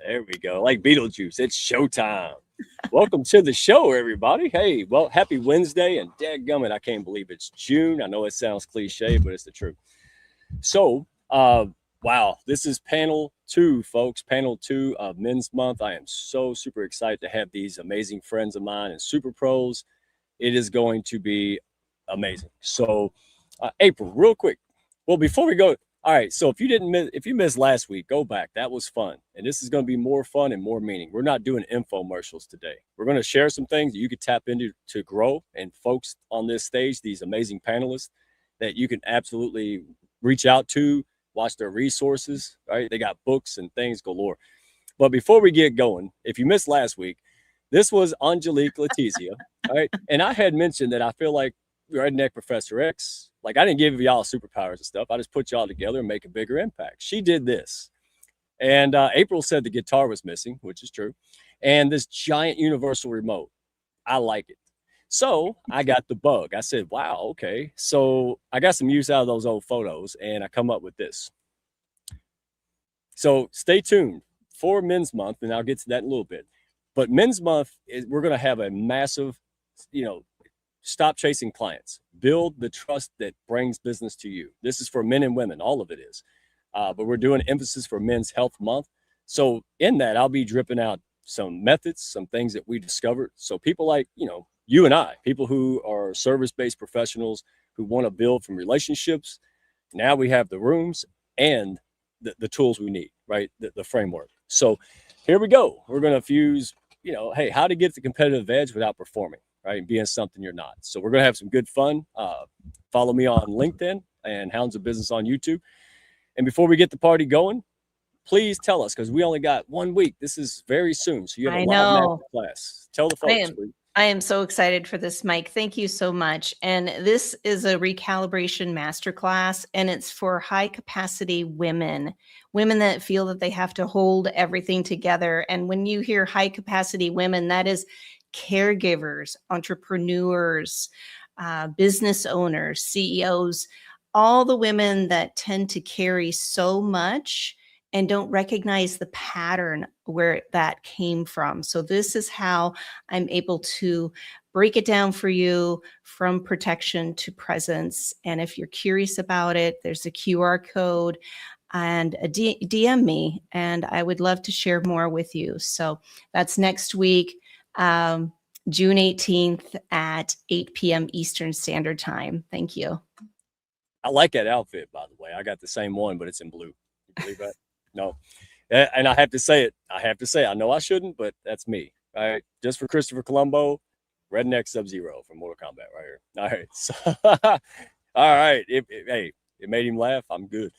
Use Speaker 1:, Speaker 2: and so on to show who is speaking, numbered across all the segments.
Speaker 1: There we go. Like Beetlejuice, it's showtime. Welcome to the show, everybody. Hey, well, happy Wednesday, and dadgummit, I can't believe it's June. I know it sounds cliche, but it's the truth. So, wow, this is panel two, folks. Panel two of Men's Month. I am so super excited to have these amazing friends of mine and super pros. It is going to be amazing. So, April, real quick. Well, before we go, all right. So if you missed last week, go back. That was fun, and this is going to be more fun and more meaning. We're not doing infomercials today. We're going to share some things that you could tap into to grow, and folks on this stage, these amazing panelists, that you can absolutely reach out to, watch their resources. Right, they got books and things galore. But before we get going, if you missed last week, this was Angelique Letizia, right? And I had mentioned that I feel like Redneck Professor X, like I didn't give y'all superpowers and stuff. I just put y'all together and make a bigger impact. She did this. And April said the guitar was missing, which is true. And this giant universal remote. I like it. So I got the bug. I said, wow, okay. So I got some use out of those old photos, and I come up with this. So stay tuned for Men's Month, and I'll get to that in a little bit. But Men's Month, we're going to have a massive, stop chasing clients, build the trust that brings business to you. This is for men and women, all of it is. But we're doing emphasis for Men's Health Month. So in that, I'll be dripping out some methods, some things that we discovered. So people like, you and I, people who are service-based professionals who want to build from relationships. Now we have the rooms and the tools we need, right? The framework. So here we go. We're going to fuse, hey, how to get the competitive edge without performing, right? And being something you're not. So we're going to have some good fun. Follow me on LinkedIn and Hounds of Business on YouTube. And before we get the party going, please tell us, because we only got 1 week. This is very soon. So you have a live master class. Tell the folks, please.
Speaker 2: I am so excited for this, Mike. Thank you so much. And this is a recalibration masterclass, and it's for high capacity women that feel that they have to hold everything together. And when you hear high capacity women, that is caregivers, entrepreneurs, business owners, CEOs, all the women that tend to carry so much and don't recognize the pattern where that came from. So this is how I'm able to break it down for you from protection to presence. And if you're curious about it, there's a QR code and a DM me, and I would love to share more with you. So that's next week, June 18th at 8 p.m. Eastern Standard Time. Thank you.
Speaker 1: I like that outfit, by the way. I got the same one, but it's in blue. You believe that? No. And I have to say it. I know I shouldn't, but that's me. All right. Just for Christopher Colombo, Redneck Sub-Zero from Mortal Kombat right here. All right. So, all right. Hey, it made him laugh. I'm good.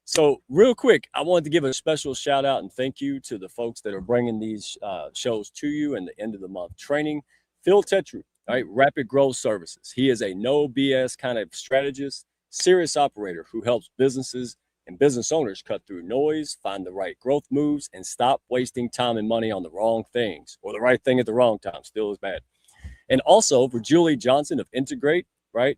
Speaker 1: So real quick, I wanted to give a special shout out and thank you to the folks that are bringing these shows to you in the end of the month training. Phil Tetru, all right, Rapid Growth Services. He is a no BS kind of strategist, serious operator who helps businesses and business owners cut through noise, find the right growth moves, and stop wasting time and money on the wrong things, or the right thing at the wrong time. Still is bad. And also for Julie Johnson of Integrate, right?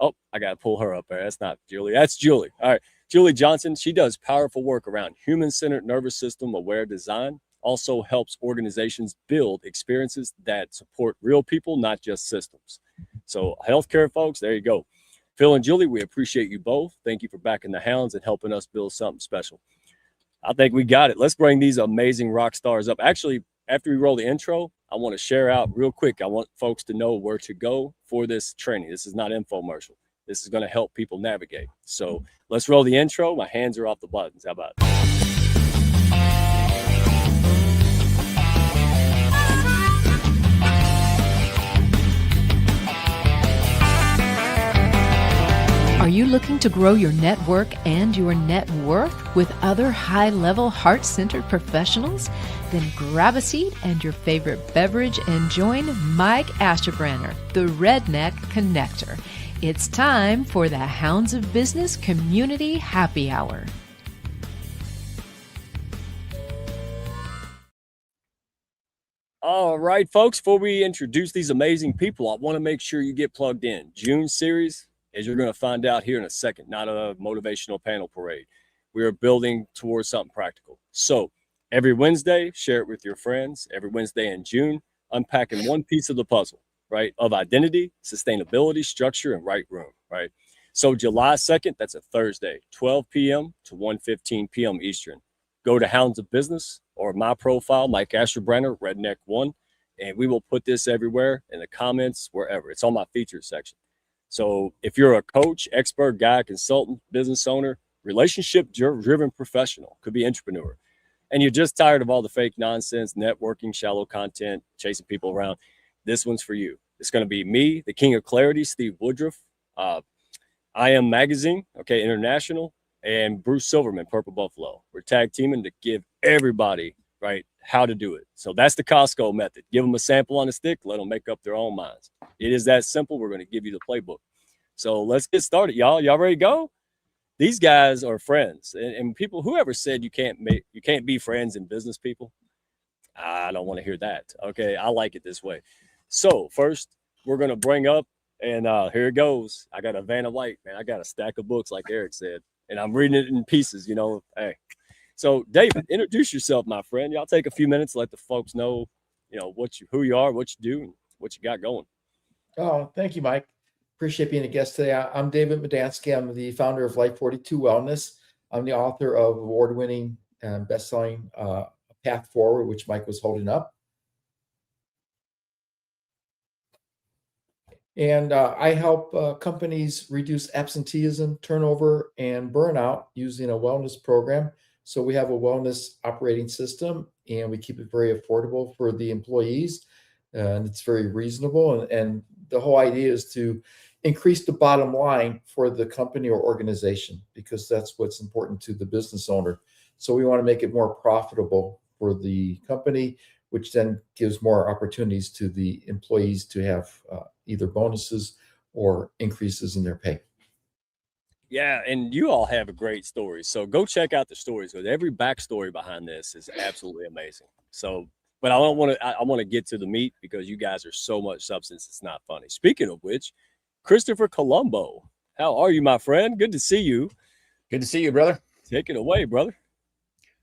Speaker 1: Oh, I got to pull her up there. That's not Julie. That's Julie. All right. Julie Johnson, she does powerful work around human-centered nervous system aware design, also helps organizations build experiences that support real people, not just systems. So healthcare folks, there you go. Phil and Julie, we appreciate you both. Thank you for backing the Hounds and helping us build something special. I think we got it. Let's bring these amazing rock stars up. Actually, after we roll the intro, I want to share out real quick. I want folks to know where to go for this training. This is not infomercial. This is going to help people navigate. So let's roll the intro. My hands are off the buttons. How about it?
Speaker 3: Are you looking to grow your network and your net worth with other high-level, heart-centered professionals? Then grab a seat and your favorite beverage and join Mike Asherbrenner, the Redneck Connector. It's time for the Hounds of Business Community Happy Hour.
Speaker 1: All right, folks, before we introduce these amazing people, I want to make sure you get plugged in. June series, as you're going to find out here in a second, not a motivational panel parade. We are building towards something practical. So Every Wednesday, share it with your friends. Every Wednesday in June, unpacking one piece of the puzzle, right? Of identity, sustainability, structure, and right room, right? So July 2nd, that's a Thursday, 12 p.m. to 1:15 p.m. Eastern. Go to Hounds of Business or my profile, Mike Asherbrenner, Redneck1, and we will put this everywhere in the comments, wherever. It's on my features section. So if you're a coach, expert, guy, consultant, business owner, relationship-driven professional, could be entrepreneur, and you're just tired of all the fake nonsense, networking, shallow content, chasing people around, this one's for you. It's going to be me, the King of Clarity, Steve Woodruff, I Am Magazine, okay, International, and Bruce Silverman, Purple Buffalo. We're tag teaming to give everybody, right, how to do it. So that's the Costco method. Give them a sample on a stick, let them make up their own minds. It is that simple. We're going to give you the playbook. So let's get started, y'all. Y'all ready to go? These guys are friends, and people, whoever said you can't be friends in business, people, I don't want to hear that. Okay, I like it this way. So first, we're going to bring up, and here it goes. I got a van of light, man. I got a stack of books, like Eric said, and I'm reading it in pieces, you know. Hey, so David, introduce yourself, my friend. Y'all take a few minutes, let the folks know, you know, who you are, what you do, and what you got going.
Speaker 4: Oh, thank you, Mike. Appreciate being a guest today. I'm David Medansky. I'm the founder of Life 42 Wellness. I'm the author of award-winning and best-selling Path Forward, which Mike was holding up. And I help companies reduce absenteeism, turnover, and burnout using a wellness program. So we have a wellness operating system, and we keep it very affordable for the employees, and it's very reasonable. And the whole idea is to increase the bottom line for the company or organization, because that's what's important to the business owner. So we want to make it more profitable for the company, which then gives more opportunities to the employees to have either bonuses or increases in their pay.
Speaker 1: Yeah, and you all have a great story. So go check out the stories, because every backstory behind this is absolutely amazing. So, but I want to get to the meat, because you guys are so much substance, it's not funny. Speaking of which, Christopher Colombo, how are you, my friend? Good to see you.
Speaker 5: Good to see you, brother.
Speaker 1: Take it away, brother.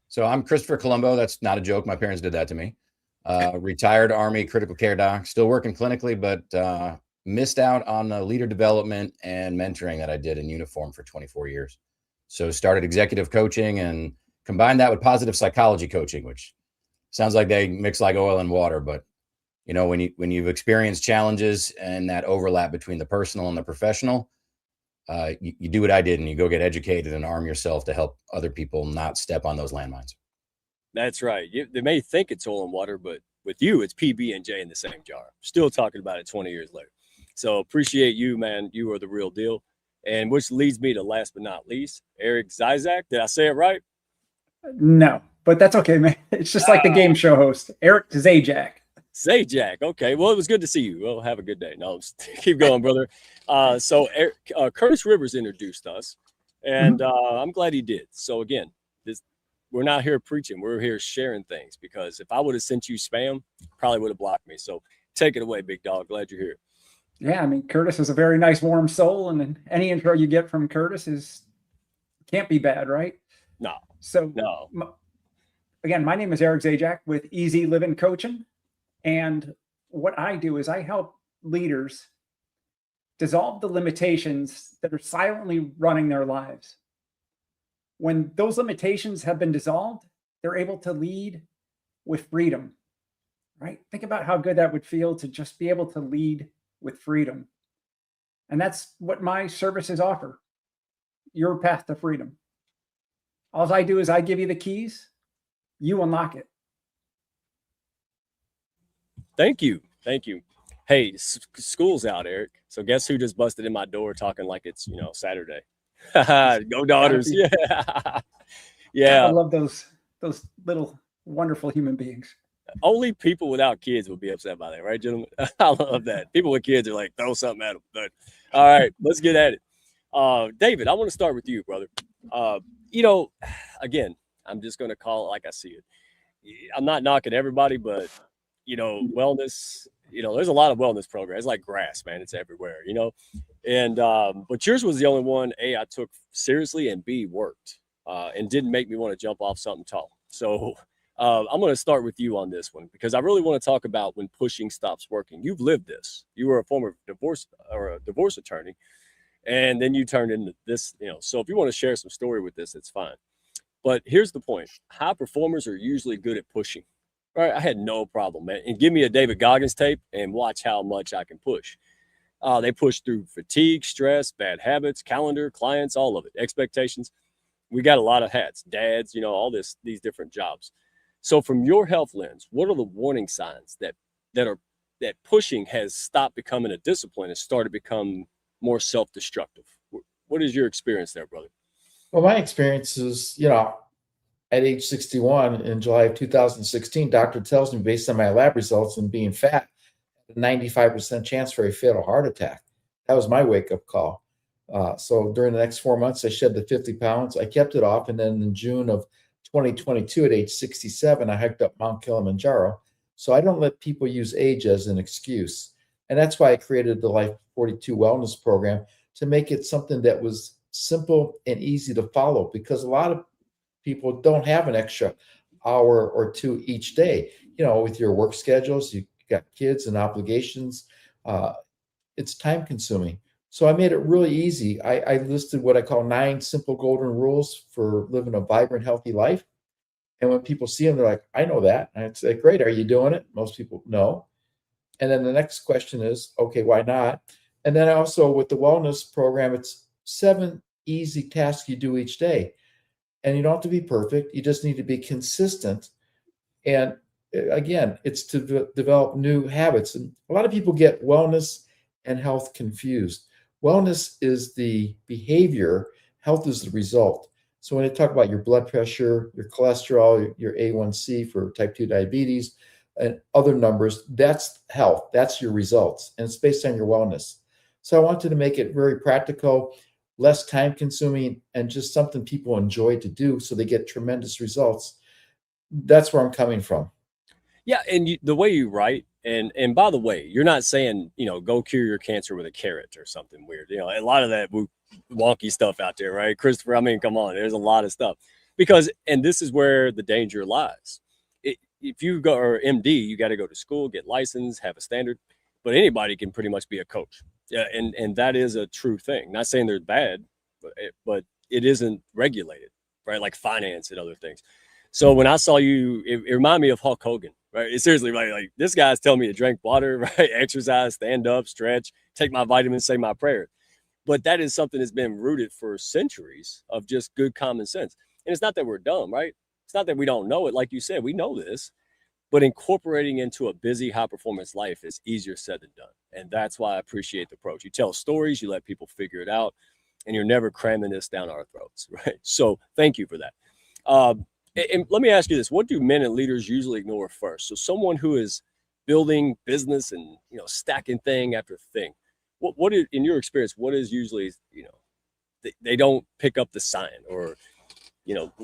Speaker 5: So I'm Christopher Colombo. That's not a joke. My parents did that to me. Retired Army critical care doc, still working clinically, but missed out on the leader development and mentoring that I did in uniform for 24 years. So started executive coaching and combined that with positive psychology coaching, which sounds like they mix like oil and water. But, you know, when you've experienced challenges and that overlap between the personal and the professional, you do what I did, and you go get educated and arm yourself to help other people not step on those landmines.
Speaker 1: That's right. They may think it's oil and water, but with you, it's PB and J in the same jar. Still talking about it 20 years later. So appreciate you, man. You are the real deal. And which leads me to last but not least, Eric Zizak. Did I say it right?
Speaker 6: No, but that's okay, man. It's just like the game show host, Eric Zajac.
Speaker 1: Zajac. Okay. Well, it was good to see you. Well, have a good day. No, keep going, brother. So Eric, Curtis Rivers introduced us, and I'm glad he did. So again, we're not here preaching. We're here sharing things, because if I would have sent you spam, probably would have blocked me. So take it away, big dog. Glad you're here.
Speaker 6: Yeah, I mean, Curtis is a very nice, warm soul, and any intro you get from Curtis can't be bad, right?
Speaker 1: No.
Speaker 6: So,
Speaker 1: no.
Speaker 6: Again, my name is Eric Zajac with Easy Living Coaching, and what I do is I help leaders dissolve the limitations that are silently running their lives. When those limitations have been dissolved, they're able to lead with freedom, right? Think about how good that would feel to just be able to lead with freedom. And that's what my services offer, your path to freedom. All I do is I give you the keys, you unlock it.
Speaker 1: Thank you. Thank you. Hey, school's out, Eric. So guess who just busted in my door talking like it's, you know, Saturday? Go Daughters. Yeah. Yeah.
Speaker 6: I love those little wonderful human beings.
Speaker 1: Only people without kids would be upset by that, right, gentlemen? I love that. People with kids are like, throw something at them. But all right, let's get at it. David, I want to start with you, brother. You know, again, I'm just going to call it like I see it. I'm not knocking everybody, but, you know, wellness, you know, there's a lot of wellness programs. It's like grass, man. It's everywhere, you know. And but yours was the only one, A, I took seriously, and B, worked and didn't make me want to jump off something tall. So I'm going to start with you on this one because I really want to talk about when pushing stops working. You've lived this. You were a former divorce attorney, and then you turned into this, so if you want to share some story with this, it's fine. But here's the point. High performers are usually good at pushing, right? I had no problem, man. And give me a David Goggins tape and watch how much I can push. They push through fatigue, stress, bad habits, calendar, clients, all of it, expectations. We got a lot of hats, dads, all these different jobs. So from your health lens, what are the warning signs that pushing has stopped becoming a discipline and started to become more self-destructive? What is your experience there, brother?
Speaker 4: Well, my experience is, at age 61 in July of 2016, doctor tells me based on my lab results and being fat, a 95% chance for a fatal heart attack. That was my wake-up call. So during the next 4 months, I shed the 50 pounds. I kept it off. And then in June of 2022, at age 67, I hiked up Mount Kilimanjaro. So I don't let people use age as an excuse. And that's why I created the Life 42 Wellness Program, to make it something that was simple and easy to follow, because a lot of people don't have an extra hour or two each day. With your work schedules, you got kids and obligations. It's time consuming. So I made it really easy. I listed what I call 9 simple golden rules for living a vibrant, healthy life. And when people see them, they're like, I know that. And I'd say, great, are you doing it? Most people know. And then the next question is, okay, why not? And then also with the wellness program, it's 7 easy tasks you do each day. And you don't have to be perfect. You just need to be consistent. And again, it's to develop new habits. And a lot of people get wellness and health confused. Wellness is the behavior, health is the result. So when they talk about your blood pressure, your cholesterol, your A1C for type 2 diabetes, and other numbers, that's health. That's your results. And it's based on your wellness. So I wanted to make it very practical, less time consuming, and just something people enjoy to do so they get tremendous results. That's where I'm coming from.
Speaker 1: Yeah, and the way you write, and by the way, you're not saying, go cure your cancer with a carrot or something weird. A lot of that wonky stuff out there, right? Christopher, I mean, come on, there's a lot of stuff. And this is where the danger lies. If you go, or MD, you got to go to school, get licensed, have a standard, but anybody can pretty much be a coach. Yeah, and that is a true thing. Not saying they're bad, but it isn't regulated, right? Like finance and other things. So when I saw you, it reminded me of Hulk Hogan, right? It's seriously, right? Like this guy's telling me to drink water, right? Exercise, stand up, stretch, take my vitamins, say my prayer. But that is something that's been rooted for centuries of just good common sense. And it's not that we're dumb, right? It's not that we don't know it. Like you said, we know this, but incorporating into a busy, high performance life is easier said than done. And that's why I appreciate the approach. You tell stories, you let people figure it out, and you're never cramming this down our throats, right? So thank you for that. And let me ask you this. What do men and leaders usually ignore first? So someone who is building business and, stacking thing after thing, what is, in your experience, what is usually, they don't pick up the sign, or,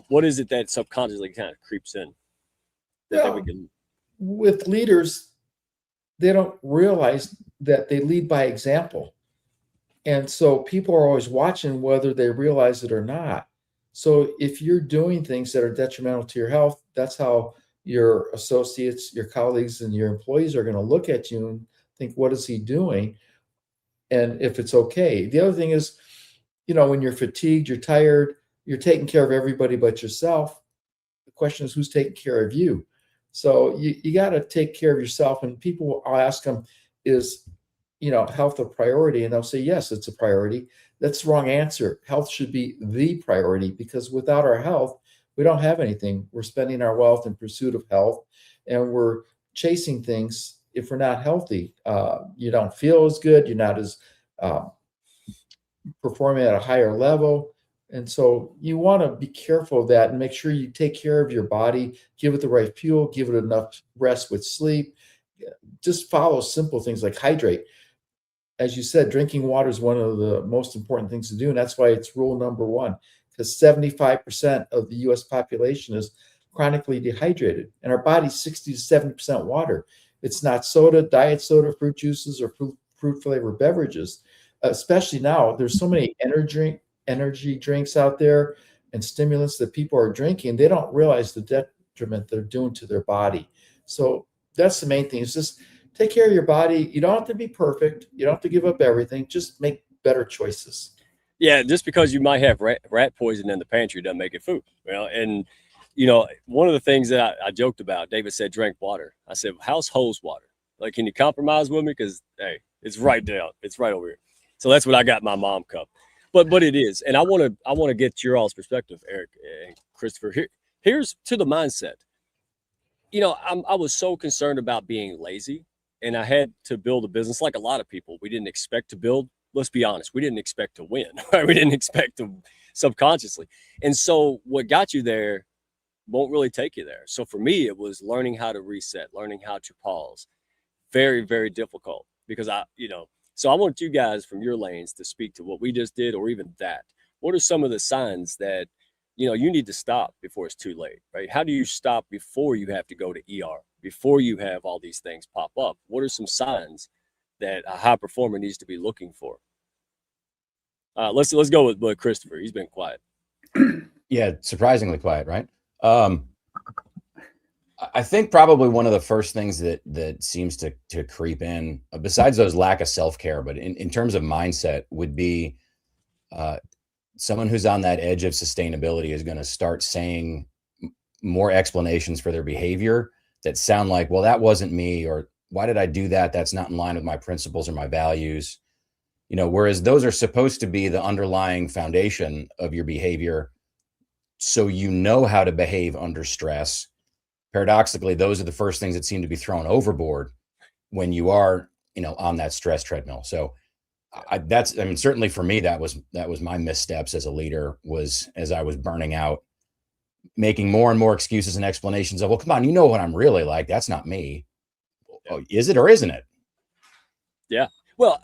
Speaker 1: what is it that subconsciously kind of creeps in?
Speaker 4: Yeah. With leaders, they don't realize that they lead by example. And so people are always watching whether they realize it or not. So if you're doing things that are detrimental to your health, that's how your associates, your colleagues, and your employees are going to look at you and think, what is he doing? And if it's okay. The other thing is, when you're fatigued, you're tired, you're taking care of everybody but yourself. The question is, who's taking care of you? So you got to take care of yourself. And people, I'll ask them, is, health a priority? And they'll say, yes, it's a priority. That's the wrong answer. Health should be the priority, because without our health, we don't have anything. We're spending our wealth in pursuit of health, and we're chasing things. If we're not healthy, you don't feel as good. You're not as performing at a higher level. And so you want to be careful of that and make sure you take care of your body, give it the right fuel, give it enough rest with sleep. Just follow simple things like hydrate. As you said, drinking water is one of the most important things to do. And that's why it's rule number 1, because 75% of the US population is chronically dehydrated, and our body's 60 to 70% water. It's not soda, diet soda, fruit juices, or fruit flavored beverages. Especially now, there's so many energy drinks out there and stimulants that people are drinking. They don't realize the detriment they're doing to their body. So that's the main thing, is just take care of your body. You don't have to be perfect. You don't have to give up everything. Just make better choices.
Speaker 1: Yeah, just because you might have rat poison in the pantry doesn't make it food. Well, and you know, one of the things that I joked about, David said, drink water. I said, how's hose water? Like, can you compromise with me? Because hey, it's right down, it's right over here. So that's what I got in my mom cup. But it is, and I want to get your all's perspective, Eric and Christopher. Here's to the mindset. You know, I was so concerned about being lazy, and I had to build a business like a lot of people. We didn't expect to build. Let's be honest, we didn't expect to win. Right? We didn't expect to, subconsciously. And so what got you there won't really take you there. So for me, it was learning how to reset, learning how to pause. Very, very difficult, because so I want you guys from your lanes to speak to what we just did, or even that. What are some of the signs that, you need to stop before it's too late, right? How do you stop before you have to go to ER, before you have all these things pop up? What are some signs that a high performer needs to be looking for? Let's go with Christopher. He's been quiet.
Speaker 5: Yeah, surprisingly quiet, right? I think probably one of the first things that seems to creep in, besides those lack of self-care, but in terms of mindset, would be someone who's on that edge of sustainability is going to start saying more explanations for their behavior that sound like, well, that wasn't me, or why did I do that? That's not in line with my principles or my values. Whereas those are supposed to be the underlying foundation of your behavior, so how to behave under stress. Paradoxically, those are the first things that seem to be thrown overboard when you are, on that stress treadmill. So certainly for me, that was my missteps as a leader, was as I was burning out, making more and more excuses and explanations of, well, come on, what I'm really like. That's not me. Oh, is it or isn't it?
Speaker 1: Yeah. Well,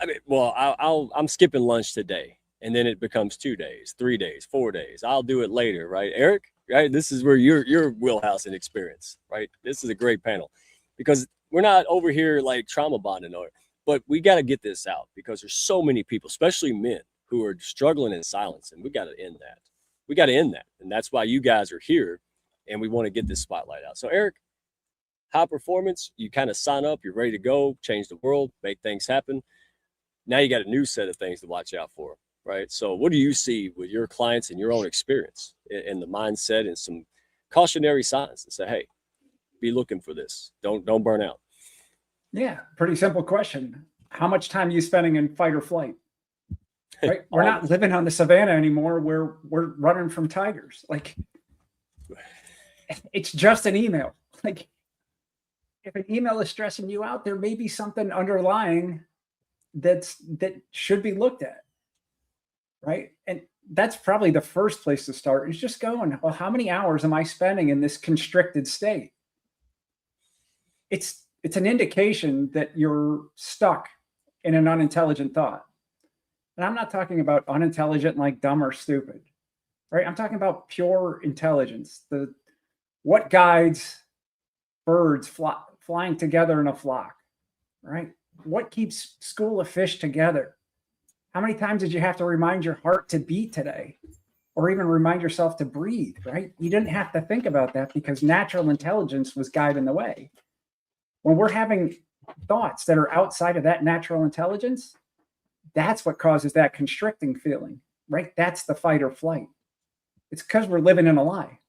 Speaker 1: I'm skipping lunch today, and then it becomes 2 days, 3 days, 4 days. I'll do it later, right, Eric? Right, this is where your wheelhouse and experience, right? This is a great panel, because we're not over here like trauma bonding, but we got to get this out, because there's so many people, especially men, who are struggling in silence, and we got to end that. We got to end that, and that's why you guys are here, and we want to get this spotlight out. So, Eric, high performance, you kind of sign up, you're ready to go, change the world, make things happen. Now you got a new set of things to watch out for. Right. So what do you see with your clients and your own experience in the mindset, and some cautionary signs that say, hey, be looking for this. Don't burn out.
Speaker 6: Yeah. Pretty simple question. How much time are you spending in fight or flight? Right. We're not living on the savannah anymore. We're running from tigers. Like, it's just an email. Like, if an email is stressing you out, there may be something underlying that should be looked at. Right. And that's probably the first place to start, is just going, well, how many hours am I spending in this constricted state? It's an indication that you're stuck in an unintelligent thought. And I'm not talking about unintelligent like dumb or stupid, right? I'm talking about pure intelligence. What guides birds flying together in a flock, right? What keeps school of fish together? How many times did you have to remind your heart to beat today, or even remind yourself to breathe, right? You didn't have to think about that, because natural intelligence was guiding the way. When we're having thoughts that are outside of that natural intelligence, that's what causes that constricting feeling, right? That's the fight or flight. It's because we're living in a lie.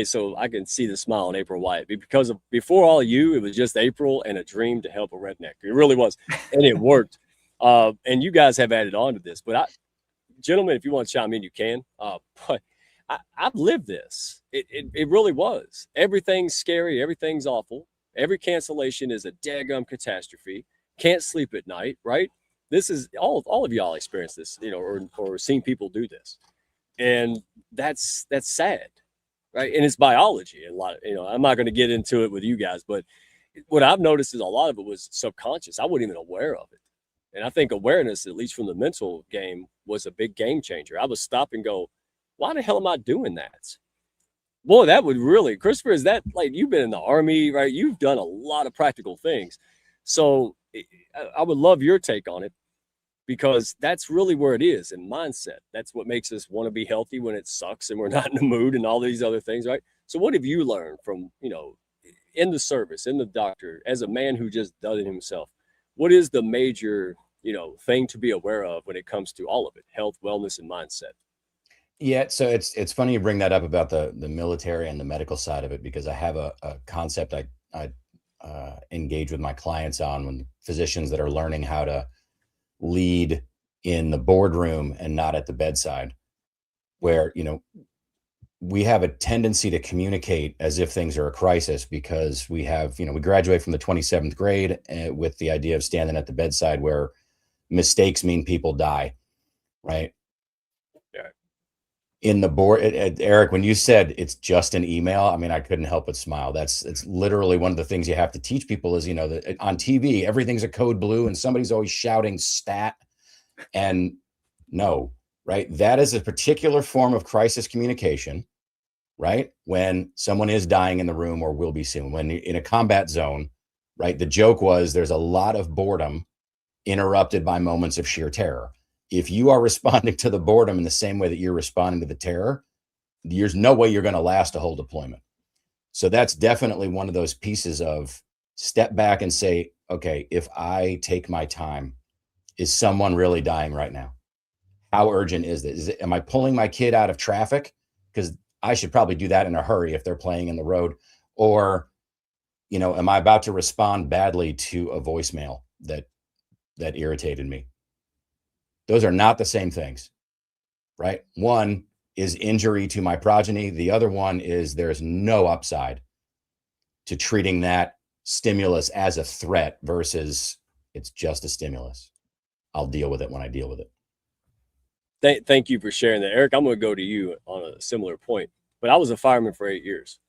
Speaker 1: So I can see the smile on April Wyatt, because before all of you, it was just April and a dream to help a redneck. It really was, and it worked. And you guys have added on to this, but gentlemen, if you want to chime in, you can. But I've lived this. It really was. Everything's scary. Everything's awful. Every cancellation is a daggum catastrophe. Can't sleep at night, right? This is all of y'all experience this, or seen people do this. And that's sad, right? And it's biology. And a lot of, I'm not going to get into it with you guys, but what I've noticed is a lot of it was subconscious. I wasn't even aware of it. And I think awareness, at least from the mental game, was a big game changer. I would stop and go, why the hell am I doing that? Boy, that would really, Christopher, is that like, you've been in the Army, right? You've done a lot of practical things. So I would love your take on it, because that's really where it is in mindset. That's what makes us want to be healthy when it sucks and we're not in the mood and all these other things, right? So what have you learned from, in the service, in the doctor, as a man who just does it himself? What is the major, thing to be aware of when it comes to all of it, health, wellness, and mindset?
Speaker 5: Yeah, so it's funny you bring that up about the military and the medical side of it, because I have a concept I engage with my clients on, when physicians that are learning how to lead in the boardroom and not at the bedside, where we have a tendency to communicate as if things are a crisis, because we have we graduate from the 27th grade with the idea of standing at the bedside, where mistakes mean people die, right? In the board, Eric, when you said it's just an email, I mean, I couldn't help but smile. It's literally one of the things you have to teach people is, that on TV, everything's a code blue and somebody's always shouting stat. And no, right? That is a particular form of crisis communication, right? When someone is dying in the room or will be soon, when in a combat zone, right? The joke was there's a lot of boredom interrupted by moments of sheer terror. If you are responding to the boredom in the same way that you're responding to the terror, there's no way you're going to last a whole deployment. So that's definitely one of those pieces of step back and say, okay, if I take my time, is someone really dying right now? How urgent is this? Am I pulling my kid out of traffic? Because I should probably do that in a hurry if they're playing in the road. Or, am I about to respond badly to a voicemail that irritated me? Those are not the same things, right? One is injury to my progeny. The other one is there's no upside to treating that stimulus as a threat versus it's just a stimulus. I'll deal with it when I deal with it.
Speaker 1: Thank you for sharing that, Eric. I'm going to go to you on a similar point, but I was a fireman for 8 years.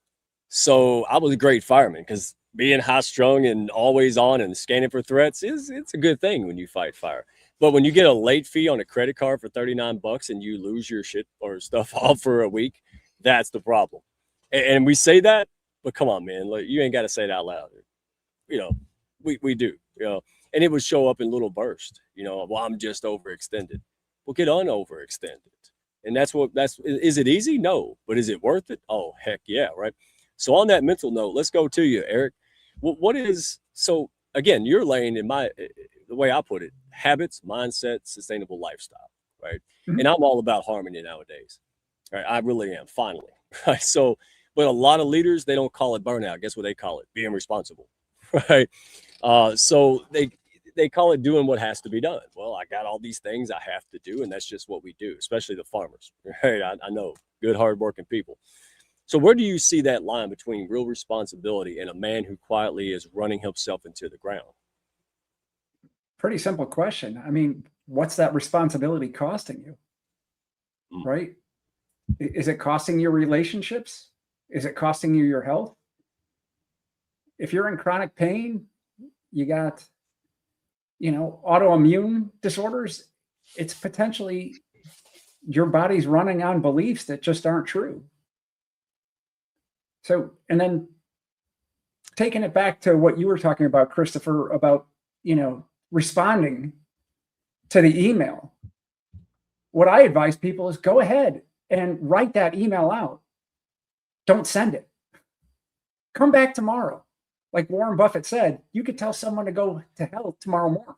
Speaker 1: So I was a great fireman, because being high strung and always on and scanning for threats it's a good thing when you fight fire. But when you get a late fee on a credit card for $39 and you lose your shit or stuff off for a week, that's the problem. And we say that, but come on, man, like, you ain't got to say it out loud. We do, and it would show up in little bursts, well, I'm just overextended. Well, get unoverextended. And is it easy? No. But is it worth it? Oh, heck yeah, right? So on that mental note, let's go to you, Eric. So again, you're laying in the way I put it, habits, mindset, sustainable lifestyle, right? Mm-hmm. And I'm all about harmony nowadays, right? I really am, finally, right? So, but a lot of leaders, they don't call it burnout. Guess what they call it? Being responsible, right? So they call it doing what has to be done. Well, I got all these things I have to do, and that's just what we do, especially the farmers, right? I know, good, hardworking people. So where do you see that line between real responsibility and a man who quietly is running himself into the ground?
Speaker 6: Pretty simple question. I mean, what's that responsibility costing you? Right? Is it costing your relationships? Is it costing you your health? If you're in chronic pain, you got, autoimmune disorders, it's potentially your body's running on beliefs that just aren't true. So, and then taking it back to what you were talking about, Christopher, about, responding to the email. What I advise people is go ahead and write that email out. Don't send it. Come back tomorrow. Like Warren Buffett said, you could tell someone to go to hell tomorrow morning.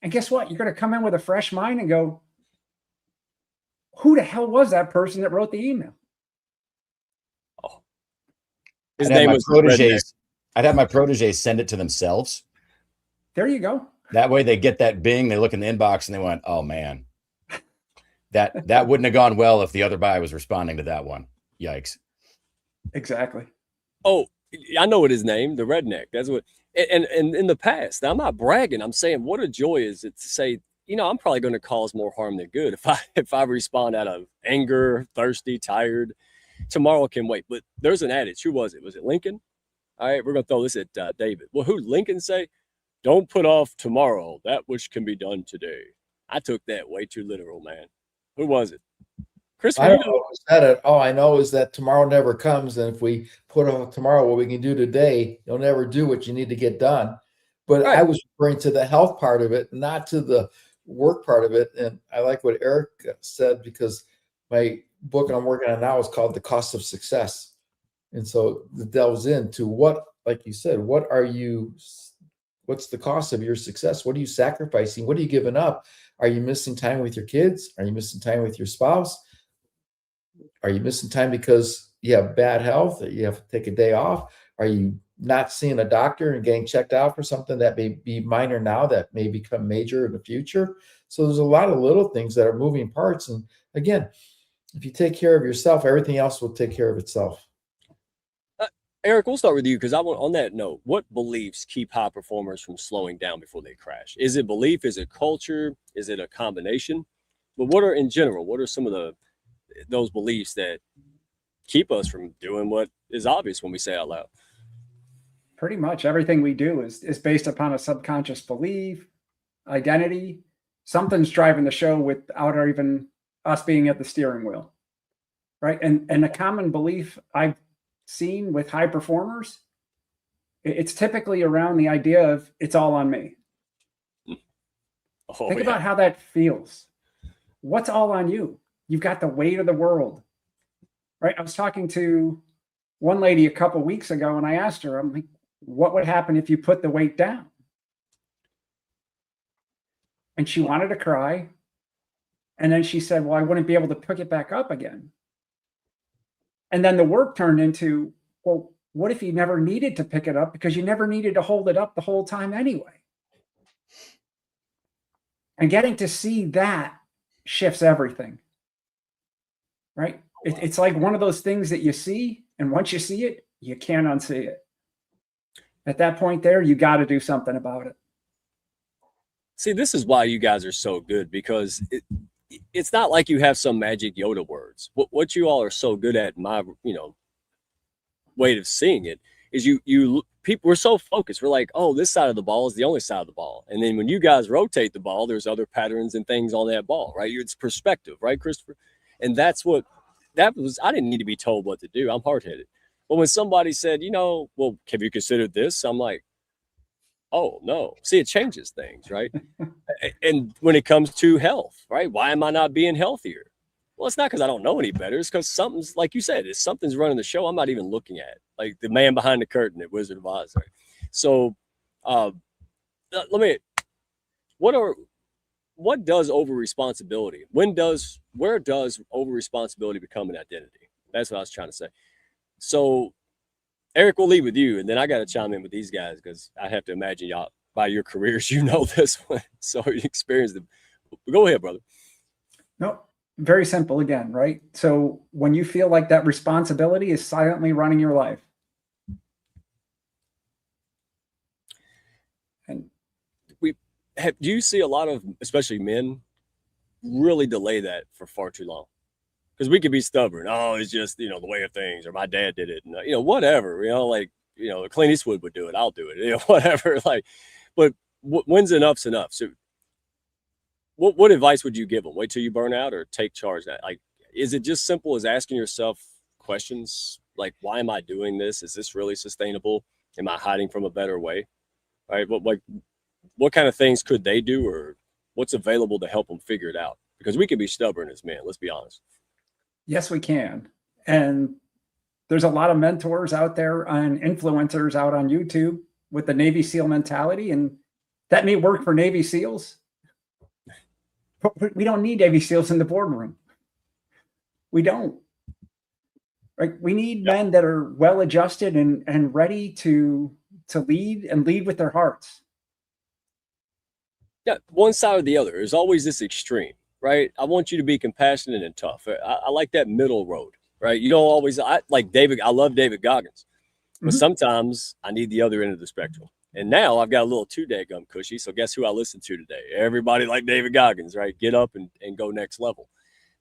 Speaker 6: And guess what? You're going to come in with a fresh mind and go, who the hell was that person that wrote the email?
Speaker 1: Oh, his name was proteges.
Speaker 5: I'd have my proteges send it to themselves.
Speaker 6: There you go.
Speaker 5: That way they get that bing, they look in the inbox and they went, oh man, that wouldn't have gone well if the other guy was responding to that one. Yikes.
Speaker 6: Exactly.
Speaker 1: Oh, I know what his name, the redneck. That's what, and in the past, I'm not bragging. I'm saying what a joy is it to say, I'm probably going to cause more harm than good if I respond out of anger, thirsty, tired. Tomorrow can wait. But there's an adage. Who was it? Was it Lincoln? All right, we're going to throw this at David. Well, who Lincoln say? Don't put off tomorrow that which can be done today. I took that way too literal, man. Who was it? Chris,
Speaker 4: I don't know who said it. All I know is that tomorrow never comes. And if we put off tomorrow what we can do today, you'll never do what you need to get done. But right. I was referring to the health part of it, not to the work part of it. And I like what Eric said, because my book I'm working on now is called The Cost of Success. And so it delves into what, like you said, what's the cost of your success? What are you sacrificing? What are you giving up? Are you missing time with your kids? Are you missing time with your spouse? Are you missing time because you have bad health? You have to take a day off? Are you not seeing a doctor and getting checked out for something that may be minor now that may become major in the future? So there's a lot of little things that are moving parts. And again, if you take care of yourself, everything else will take care of itself.
Speaker 1: Eric, we'll start with you, because I want, on that note, what beliefs keep high performers from slowing down before they crash? Is it belief? Is it culture? Is it a combination? But what are, in general, what are some of those beliefs that keep us from doing what is obvious when we say out loud?
Speaker 6: Pretty much everything we do is based upon a subconscious belief, identity. Something's driving the show without even us being at the steering wheel, right? And a common belief I've seen with high performers, it's typically around the idea of it's all on me. Think about how that feels. What's all on you? You've got the weight of the world, right? I was talking to one lady a couple of weeks ago, and I asked her, I'm like, what would happen if you put the weight down? And she wanted to cry. And then she said, well, I wouldn't be able to pick it back up again. And then the work turned into, well, what if you never needed to pick it up because you never needed to hold it up the whole time anyway? And getting to see that shifts everything, right? It's like one of those things that you see, and once you see it, you can't unsee it. At that point there, you got to do something about it.
Speaker 1: See, this is why you guys are so good, because it's not like you have some magic Yoda words. What you all are so good at, my way of seeing it, is people, we're so focused. We're like, oh, this side of the ball is the only side of the ball. And then when you guys rotate the ball, there's other patterns and things on that ball, right? It's perspective, right, Christopher? And I didn't need to be told what to do. I'm hard-headed. But when somebody said, well, have you considered this? I'm like, oh, no. See, it changes things, right? And when it comes to health, right? Why am I not being healthier? Well, it's not because I don't know any better. It's because something's, like you said, something's running the show I'm not even looking at, like the man behind the curtain at Wizard of Oz. Right? So what does over-responsibility, where does over-responsibility become an identity? That's what I was trying to say. So Eric, we'll leave with you, and then I got to chime in with these guys, because I have to imagine y'all, by your careers, this one, so you experienced it. Go ahead, brother.
Speaker 6: No, very simple again, right? So when you feel like that responsibility is silently running your life, and
Speaker 1: do you see a lot of, especially men, really delay that for far too long? Because we could be stubborn. Oh, it's just, the way of things, or my dad did it, and whatever, Clint Eastwood would do it, I'll do it, whatever. Like, but when's enough's enough? So what advice would you give them? Wait till you burn out, or take charge? Like, is it just simple as asking yourself questions like, why am I doing this? Is this really sustainable? Am I hiding from a better way? Right? What kind of things could they do, or what's available to help them figure it out? Because we can be stubborn as men, let's be honest.
Speaker 6: Yes, we can. And there's a lot of mentors out there and influencers out on YouTube with the Navy SEAL mentality, and that may work for Navy SEALs. But we don't need Navy SEALs in the boardroom. We don't. Right? We need men that are well-adjusted and ready to lead, and lead with their hearts.
Speaker 1: Yeah, one side or the other. There's always this extreme, right? I want you to be compassionate and tough. I like that middle road, right? You don't always, I love David Goggins, but sometimes I need the other end of the spectrum. And now I've got a little too daggum cushy. So guess who I listen to today? Everybody like David Goggins, right? Get up and go next level.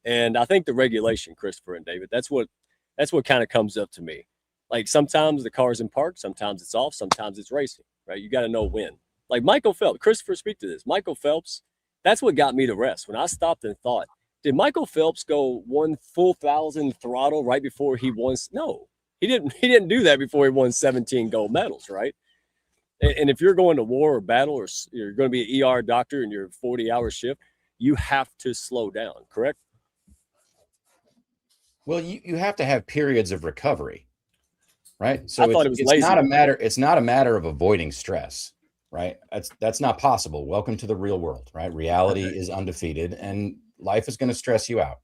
Speaker 1: And I think the regulation, Christopher and David, that's what kind of comes up to me. Like, sometimes the car's in park, sometimes it's off, sometimes it's racing, right? You got to know when. Like Michael Phelps, Christopher, speak to this. Michael Phelps, that's what got me to rest. When I stopped and thought, did Michael Phelps go 1 full 1,000 throttle right before he won? No, he didn't do that before he won 17 gold medals, right? And if you're going to war or battle, or you're going to be an ER doctor in your 40-hour shift, you have to slow down, correct?
Speaker 5: Well, you have to have periods of recovery, right? So
Speaker 1: I thought it was lazy.
Speaker 5: It's not a matter of avoiding stress, right? That's not possible. Welcome to the real world, right? Reality is undefeated, and life is going to stress you out.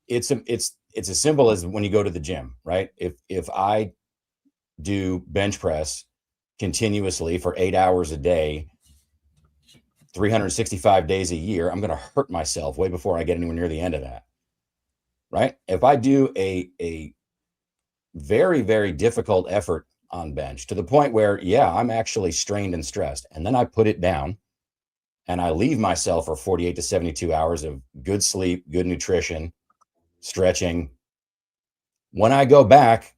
Speaker 5: It's as simple as when you go to the gym, right? If I do bench press continuously for 8 hours a day, 365 days a year, I'm going to hurt myself way before I get anywhere near the end of that. Right? If I do a very, very difficult effort on bench to the point where, yeah, I'm actually strained and stressed, and then I put it down and I leave myself for 48 to 72 hours of good sleep, good nutrition, stretching. When I go back,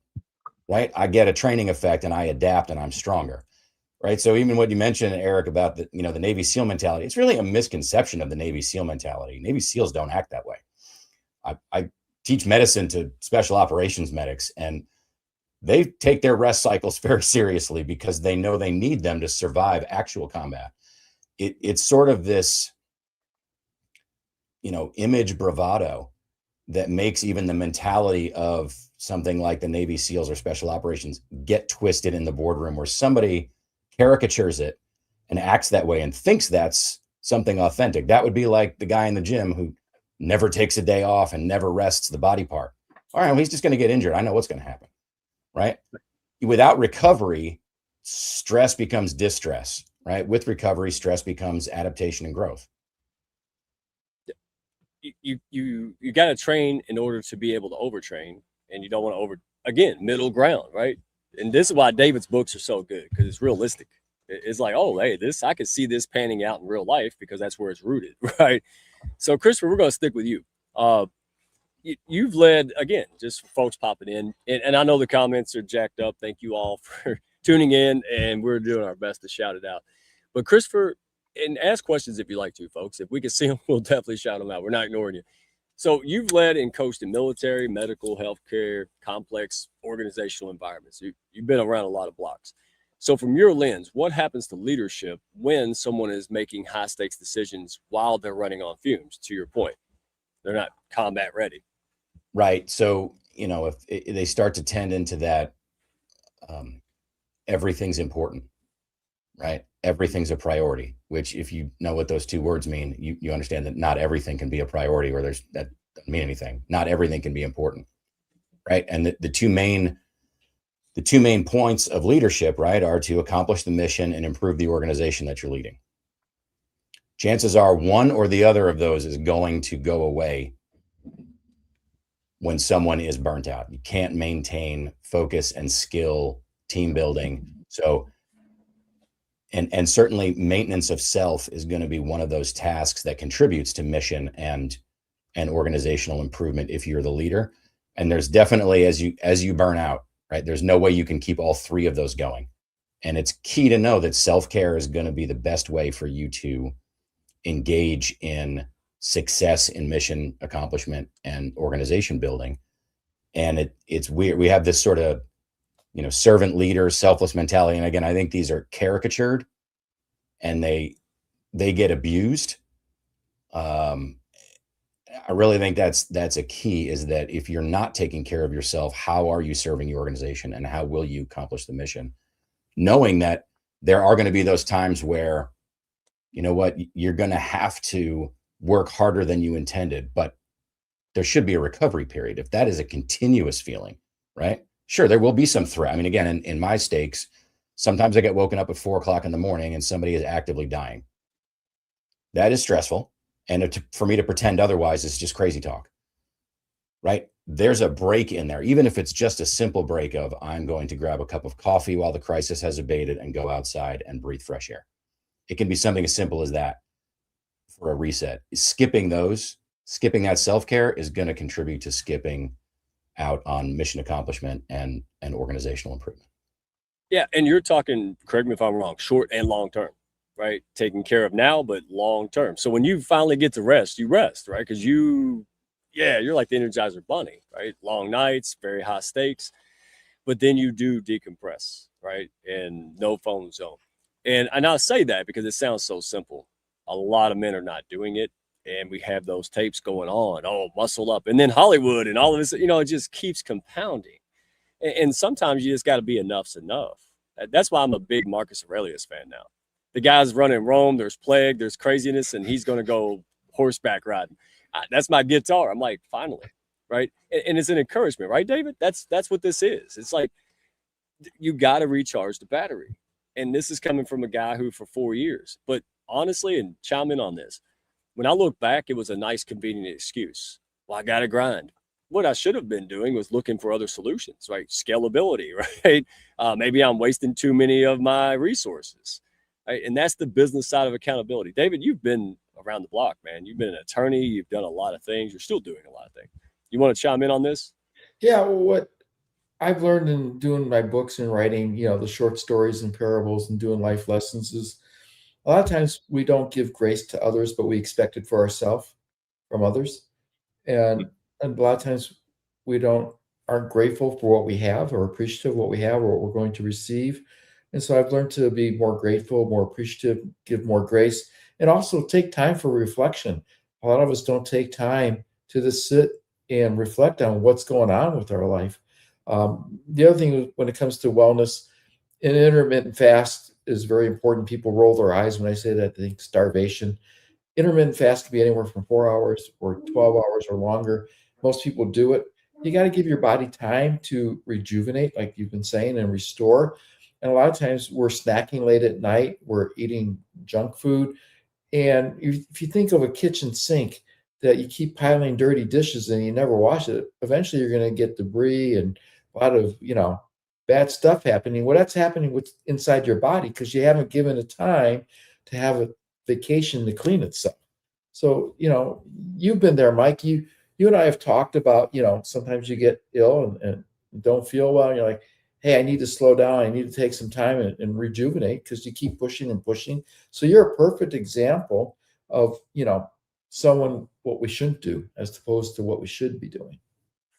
Speaker 5: right, I get a training effect and I adapt and I'm stronger. Right. So even what you mentioned, Eric, about the Navy SEAL mentality, it's really a misconception of the Navy SEAL mentality. Navy SEALs don't act that way. I teach medicine to special operations medics, and they take their rest cycles very seriously because they know they need them to survive actual combat. It's sort of this, image bravado that makes even the mentality of something like the Navy SEALs or special operations get twisted in the boardroom, where somebody caricatures it and acts that way and thinks that's something authentic. That would be like the guy in the gym who never takes a day off and never rests the body part. All right, well, he's just going to get injured. I know what's going to happen, right? Without recovery, stress becomes distress, right? With recovery, stress becomes adaptation and growth.
Speaker 1: You got to train in order to be able to overtrain, and you don't want to middle ground, right? And this is why David's books are so good, because it's realistic. It's like, oh, hey, I could see this panning out in real life because that's where it's rooted, right? So, Christopher, we're going to stick with you. You've led, again, just folks popping in, and I know the comments are jacked up. Thank you all for tuning in, and we're doing our best to shout it out. But Christopher, and ask questions if you like to, folks. If we can see them, we'll definitely shout them out. We're not ignoring you. So you've led and coached in military, medical, healthcare, complex organizational environments. You've been around a lot of blocks. So from your lens, what happens to leadership when someone is making high stakes decisions while they're running on fumes? To your point, they're not combat ready.
Speaker 5: Right. So, if they start to tend into that, everything's important, right? Everything's a priority, which if you know what those two words mean, you understand that not everything can be a priority, or that doesn't mean anything. Not everything can be important. Right. And the two main points of leadership, right, are to accomplish the mission and improve the organization that you're leading. Chances are one or the other of those is going to go away when someone is burnt out. You can't maintain focus and skill, team building. So, and certainly maintenance of self is going to be one of those tasks that contributes to mission and organizational improvement if you're the leader. And there's definitely, as you burn out, right, there's no way you can keep all three of those going. And it's key to know that self-care is going to be the best way for you to engage in success in mission accomplishment and organization building. And it's weird. We have this sort of, servant leader, selfless mentality. And again, I think these are caricatured and they get abused. I really think that's a key, is that if you're not taking care of yourself, how are you serving your organization and how will you accomplish the mission? Knowing that there are going to be those times where, you're going to have to work harder than you intended, but there should be a recovery period. If that is a continuous feeling, right? Sure, there will be some threat. I mean, again, in my stakes, sometimes I get woken up at 4:00 in the morning and somebody is actively dying. That is stressful. And for me to pretend otherwise is just crazy talk, right? There's a break in there, even if it's just a simple break of, I'm going to grab a cup of coffee while the crisis has abated and go outside and breathe fresh air. It can be something as simple as that for a reset. Skipping that self-care is going to contribute to skipping out on mission accomplishment and organizational improvement.
Speaker 1: Yeah. And you're talking, correct me if I'm wrong, short and long term, right? Taking care of now, but long term. So when you finally get to rest, you rest, right? Because you're like the Energizer Bunny, right? Long nights, very high stakes, but then you do decompress, right? And no phone zone. And I say that because it sounds so simple. A lot of men are not doing it. And we have those tapes going on, oh, muscle up. And then Hollywood and all of this, it just keeps compounding. And sometimes you just got to be enough's enough. That's why I'm a big Marcus Aurelius fan now. The guy's running Rome, there's plague, there's craziness, and he's going to go horseback riding. That's my guitar. I'm like, finally, right? And it's an encouragement, right, David? That's what this is. It's like, you got to recharge the battery. And this is coming from a guy who for 4 years, but honestly, and chime in on this, when I look back, it was a nice, convenient excuse. Well, I got to grind. What I should have been doing was looking for other solutions, right? Scalability, right? Maybe I'm wasting too many of my resources, right? And that's the business side of accountability. David, you've been around the block, man. You've been an attorney. You've done a lot of things. You're still doing a lot of things. You want to chime in on this?
Speaker 4: Yeah, well, what I've learned in doing my books and writing, the short stories and parables and doing life lessons is a lot of times we don't give grace to others, but we expect it for ourselves from others. And a lot of times we aren't grateful for what we have or appreciative of what we have or what we're going to receive. And so I've learned to be more grateful, more appreciative, give more grace, and also take time for reflection. A lot of us don't take time to just sit and reflect on what's going on with our life. The other thing when it comes to wellness, an intermittent fast is very important. People roll their eyes when I say that. They think starvation. Intermittent fast can be anywhere from 4 hours or 12 hours or longer. Most people do it. You got to give your body time to rejuvenate, like you've been saying, and restore. And a lot of times we're snacking late at night. We're eating junk food. And if you think of a kitchen sink that you keep piling dirty dishes and you never wash it, eventually you're going to get debris and a lot of, bad stuff happening. Well, that's happening with inside your body because you haven't given it time to have a vacation to clean itself. So, you've been there, Mike. You and I have talked about, sometimes you get ill and don't feel well. And you're like, hey, I need to slow down. I need to take some time and rejuvenate because you keep pushing and pushing. So you're a perfect example of, someone what we shouldn't do as opposed to what we should be doing.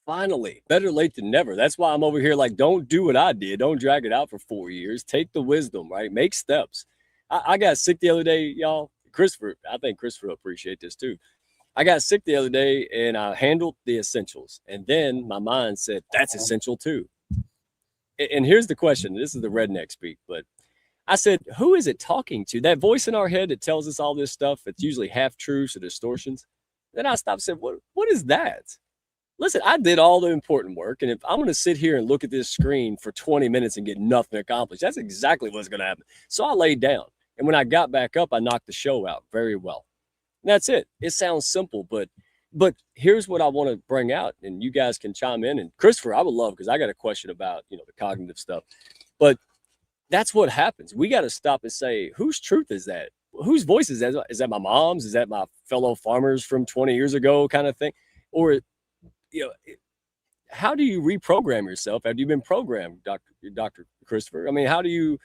Speaker 1: Finally, better late than never. That's why I'm over here like, don't do what I did. Don't drag it out for 4 years. Take the wisdom, right? Make steps. I got sick the other day, y'all. Christopher, I think Christopher will appreciate this too. I got sick the other day and I handled the essentials. And then my mind said, that's essential too. And here's the question. This is the redneck speak, but I said, who is it talking to? That voice in our head that tells us all this stuff, it's usually half truths or distortions. Then I stopped and said, what is that? Listen, I did all the important work. And if I'm going to sit here and look at this screen for 20 minutes and get nothing accomplished, that's exactly what's going to happen. So I laid down. And when I got back up, I knocked the show out very well. And that's it. It sounds simple, but here's what I want to bring out. And you guys can chime in. And Christopher, I would love, because I got a question about, the cognitive stuff. But that's what happens. We got to stop and say, whose truth is that? Whose voice is that? Is that my mom's? Is that my fellow farmers from 20 years ago kind of thing? Or, how do you reprogram yourself after you've been programmed, Dr. Christopher? I mean, how do you,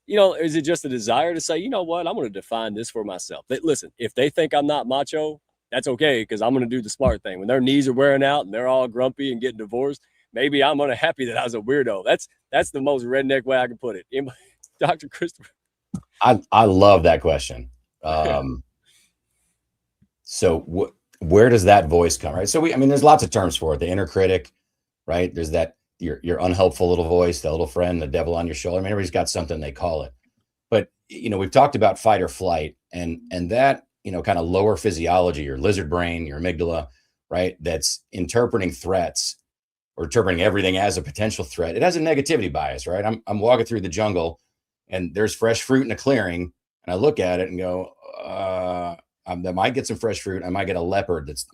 Speaker 1: is it just a desire to say, you know what, I'm going to define this for myself? Listen, if they think I'm not macho, that's okay, because I'm going to do the smart thing. When their knees are wearing out and they're all grumpy and getting divorced, maybe I'm unhappy that I was a weirdo. That's the most redneck way I can put it. Dr. Christopher.
Speaker 5: I love that question. So where does that voice come? Right. So there's lots of terms for it. The inner critic, right? There's that your unhelpful little voice, the little friend, the devil on your shoulder. Everybody's got something they call it. But we've talked about fight or flight, and that kind of lower physiology, your lizard brain, your amygdala, right? That's interpreting threats or interpreting everything as a potential threat. It has a negativity bias, right? I'm walking through the jungle, and there's fresh fruit in a clearing, and I look at it and go, I might get some fresh fruit. I might get a leopard that's,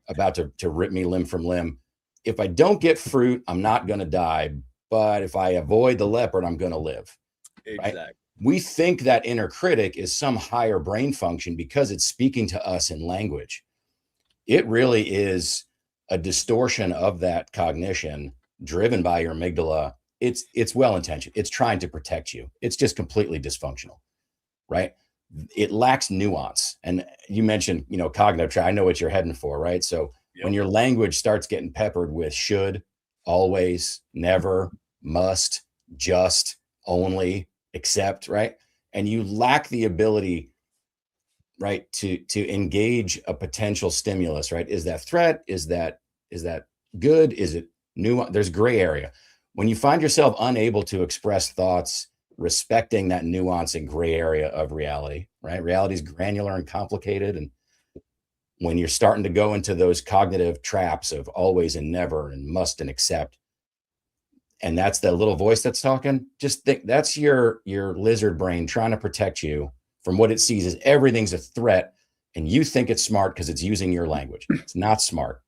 Speaker 5: about to rip me limb from limb. If I don't get fruit, I'm not going to die. But if I avoid the leopard, I'm going to live.
Speaker 1: Exactly.
Speaker 5: Right? We think that inner critic is some higher brain function because it's speaking to us in language. It really is a distortion of that cognition driven by your amygdala. It's well-intentioned. It's trying to protect you. It's just completely dysfunctional, right? It lacks nuance. And you mentioned, cognitive. I know what you're heading for, right? So when your language starts getting peppered with should, always, never, must, just, only, except, right? and you lack the ability, right, to engage a potential stimulus, right? Is that threat? Is that good? Is it new? There's gray area. When you find yourself unable to express thoughts respecting that nuance and gray area of reality, right? Reality is granular and complicated. And when you're starting to go into those cognitive traps of always and never and must and accept, and that's the little voice that's talking, just think that's your lizard brain trying to protect you from what it sees as everything's a threat. And you think it's smart because it's using your language. It's not smart.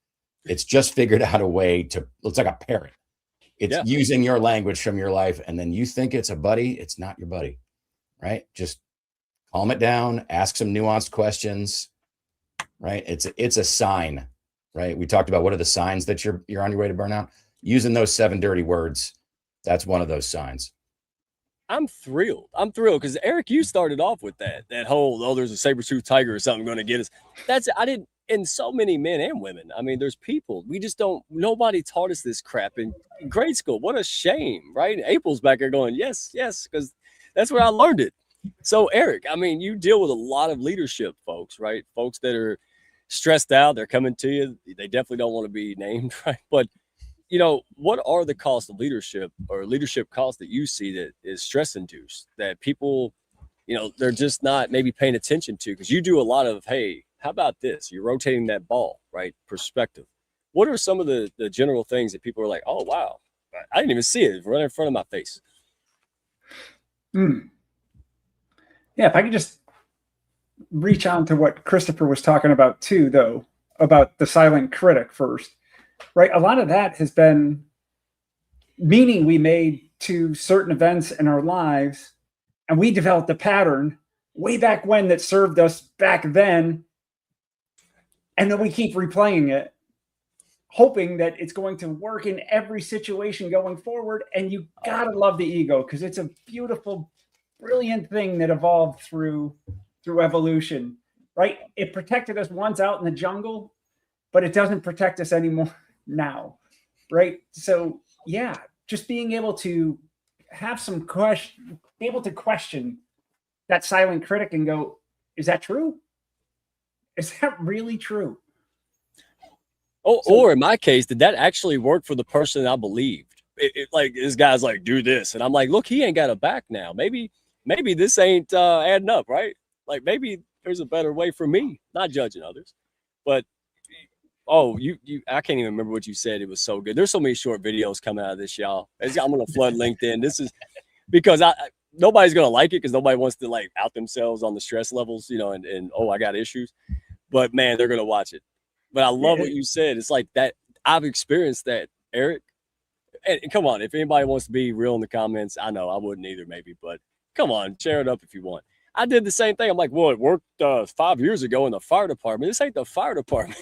Speaker 5: It's just figured out a way to, it's like a parrot. It's using your language from your life. And then you think it's a buddy. It's not your buddy, right? Just calm it down, ask some nuanced questions, right? It's a sign, right? We talked about what are the signs that you're on your way to burnout. Using those 7 dirty words, that's one of those signs.
Speaker 1: I'm thrilled because Eric, you started off with that whole, oh, there's a saber-toothed tiger or something going to get us. And so many men and women. I mean, there's people, we just don't, nobody taught us this crap in grade school. What a shame, right? April's back there going, yes, because that's where I learned it. So Eric, I mean, you deal with a lot of leadership folks, right? Folks that are stressed out, they're coming to you. They definitely don't want to be named, right? But what are the costs of leadership or leadership costs that you see that is stress induced that people, they're just not maybe paying attention to? Because you do a lot of, hey, how about this? You're rotating that ball, right? Perspective. What are some of the general things that people are like, oh, wow, I didn't even see it right in front of my face?
Speaker 6: Yeah, if I could just reach on to what Christopher was talking about too, though, about the silent critic first. Right. A lot of that has been meaning we made to certain events in our lives. And we developed a pattern way back when that served us back then. And then we keep replaying it, hoping that it's going to work in every situation going forward. And you got to love the ego because it's a beautiful, brilliant thing that evolved through evolution. Right. It protected us once out in the jungle, but it doesn't protect us anymore now, right? So yeah, just being able to have some question, be able to question that silent critic and go, is that true? Is that really true?
Speaker 1: Or in my case, did that actually work for the person I believed? Like this guy's like, do this. And I'm like, look, he ain't got a back now. Maybe this ain't adding up, right? Like maybe there's a better way for me, not judging others, but I can't even remember what you said. It was so good. There's so many short videos coming out of this, y'all. I'm going to flood LinkedIn. This is because nobody's going to like it because nobody wants to like out themselves on the stress levels, and I got issues, but man, they're going to watch it. But I love what you said. It's like that. I've experienced that, Eric. And come on, if anybody wants to be real in the comments, I know I wouldn't either maybe, but come on, share it up if you want. I did the same thing. I'm like, well, it worked 5 years ago in the fire department. This ain't the fire department.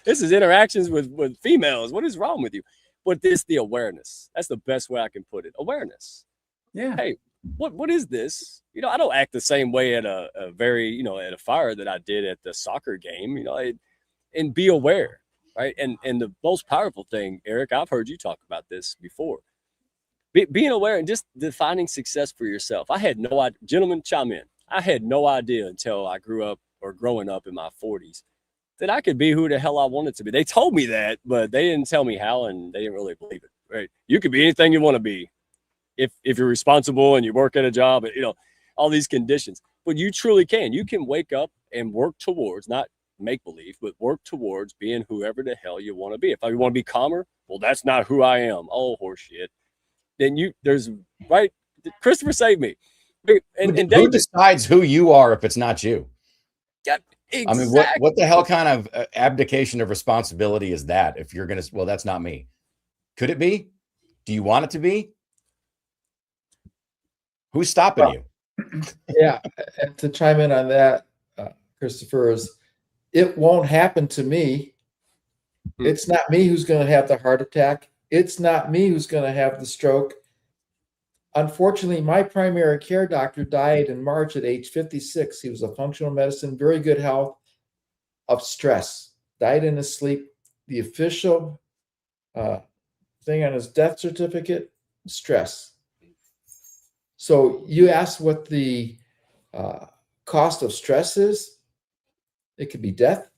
Speaker 1: This is interactions with females. What is wrong with you? But this, the awareness. That's the best way I can put it. Awareness.
Speaker 6: Yeah.
Speaker 1: Hey, what is this? I don't act the same way at a very, at a fire that I did at the soccer game, and be aware, right? And the most powerful thing, Eric, I've heard you talk about this before. Being aware and just defining success for yourself. I had no idea, gentlemen, chime in. I had no idea until I grew up or growing up in my 40s that I could be who the hell I wanted to be. They told me that, but they didn't tell me how, and they didn't really believe it, right? You could be anything you want to be if you're responsible and you work at a job, all these conditions. But you truly can. You can wake up and work towards, not make believe, but work towards being whoever the hell you want to be. If I want to be calmer, well, that's not who I am. Oh, horseshit. Then right. Christopher saved me. And
Speaker 5: who decides who you are if it's not you?
Speaker 1: Yeah, exactly.
Speaker 5: I mean, what the hell kind of abdication of responsibility is that? If you're going to, well, that's not me. Could it be? Do you want it to be? Who's stopping you?
Speaker 4: Yeah. And to chime in on that, Christopher, it won't happen to me. It's not me who's going to have the heart attack. It's not me who's going to have the stroke. Unfortunately, my primary care doctor died in March at age 56. He was a functional medicine, very good health, of stress. Died in his sleep. The official thing on his death certificate, stress. So you asked what the cost of stress is. It could be death.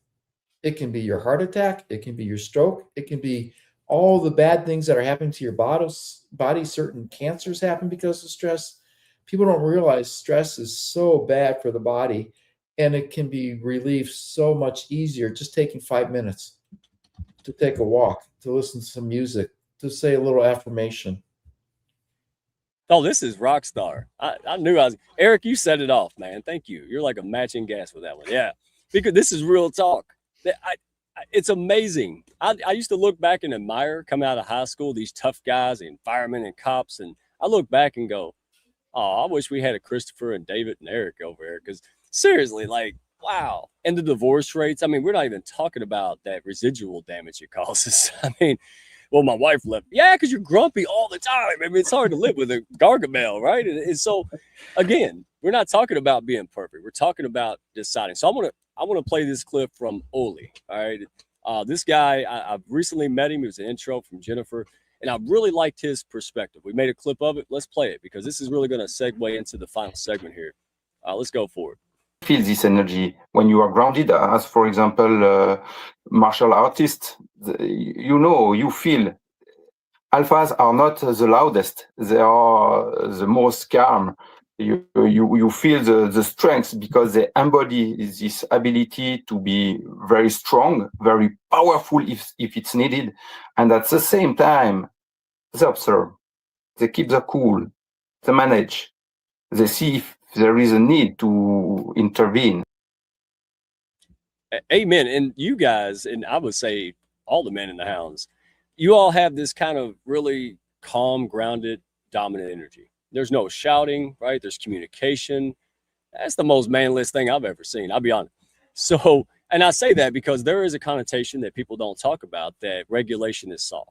Speaker 4: It can be your heart attack. It can be your stroke. It can be all the bad things that are happening to your body. Certain cancers happen because of stress. People don't realize stress is so bad for the body, and it can be relieved so much easier just taking 5 minutes to take a walk, to listen to some music, to say a little affirmation.
Speaker 1: Oh, this is rock star. I knew I was. Eric, you set it off, man. Thank you. You're like a matching gas with that one. Yeah, because this is real talk. It's amazing. I used to look back and admire coming out of high school, these tough guys, the firemen and cops. And I look back and go, oh, I wish we had a Christopher and David and Eric over here. Because seriously, like, wow. And the divorce rates. I mean, we're not even talking about that residual damage it causes. I mean, well, my wife left. Yeah, because you're grumpy all the time. I mean, it's hard to live with a Gargamel, right? And so, again, we're not talking about being perfect. We're talking about deciding. So I want to play this clip from Oli. All right, this guy, I've recently met him. It was an intro from Jennifer, and I really liked his perspective. We made a clip of it. Let's play it because this is really going to segue into the final segment here. Let's go for it.
Speaker 7: Feel this energy when you are grounded, as for example, martial artists. You feel alphas are not the loudest; they are the most calm. You feel the strength because they embody this ability to be very strong, very powerful if it's needed, and at the same time, they observe, they keep the cool, they manage, they see if there is a need to intervene.
Speaker 1: Amen. And you guys, and I would say all the men in the hounds, you all have this kind of really calm, grounded, dominant energy. There's no shouting, right? There's communication. That's the most manliest thing I've ever seen. I'll be honest. So, and I say that because there is a connotation that people don't talk about that regulation is soft.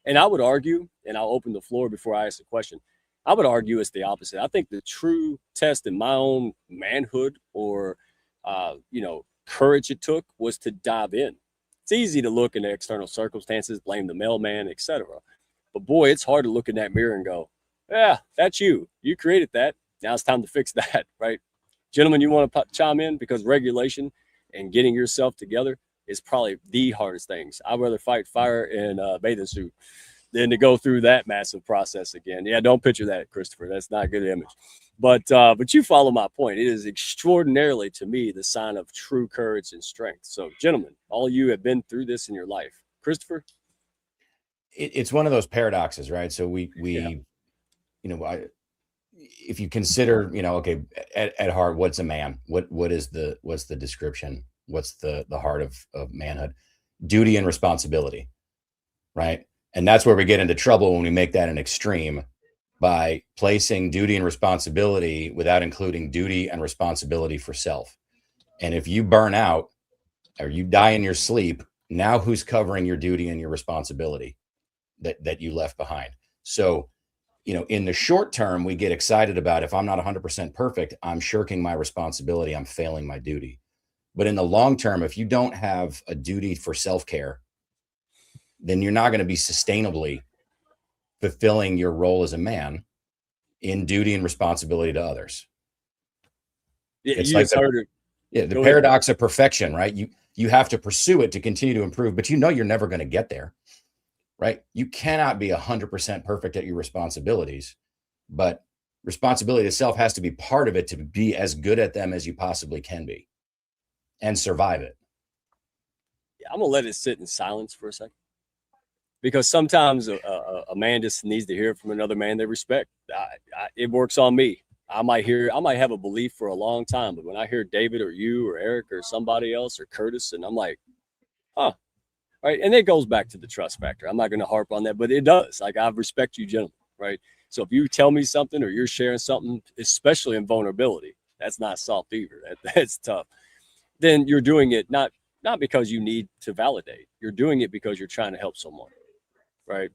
Speaker 1: And I would argue, and I'll open the floor before I ask the question, I would argue it's the opposite. I think the true test in my own manhood or, courage it took was to dive in. It's easy to look in the external circumstances, blame the mailman, etc. But boy, it's hard to look in that mirror and go, yeah, that's you. You created that. Now it's time to fix that, right? Gentlemen, you want to chime in? Because regulation and getting yourself together is probably the hardest things. I'd rather fight fire in a bathing suit than to go through that massive process again. Yeah, don't picture that, Christopher. That's not a good image. But you follow my point. It is extraordinarily, to me, the sign of true courage and strength. So, gentlemen, all you have been through this in your life. Christopher?
Speaker 5: It's one of those paradoxes, right? So if you consider, okay, at heart, what's a man? What's the description? What's the heart of manhood? Duty and responsibility, right? And that's where we get into trouble when we make that an extreme by placing duty and responsibility without including duty and responsibility for self. And if you burn out or you die in your sleep, now who's covering your duty and your responsibility that you left behind? So, in the short term, we get excited about if I'm not 100% perfect, I'm shirking my responsibility, I'm failing my duty. But in the long term, if you don't have a duty for self-care, then you're not going to be sustainably fulfilling your role as a man in duty and responsibility to others.
Speaker 1: Yeah,
Speaker 5: it's like the paradox of perfection, right? You have to pursue it to continue to improve, but you're never going to get there, right? You cannot be 100% perfect at your responsibilities, but responsibility itself has to be part of it to be as good at them as you possibly can be and survive it.
Speaker 1: Yeah, I'm going to let it sit in silence for a second. Because sometimes a man just needs to hear from another man they respect. It works on me. I might have a belief for a long time, but when I hear David or you or Eric or somebody else or Curtis, and I'm like, huh, right? And it goes back to the trust factor. I'm not going to harp on that, but it does. Like, I respect you, gentlemen, right? So if you tell me something or you're sharing something, especially in vulnerability, that's not soft either. That's tough. Then you're doing it not because you need to validate. You're doing it because you're trying to help someone. Right.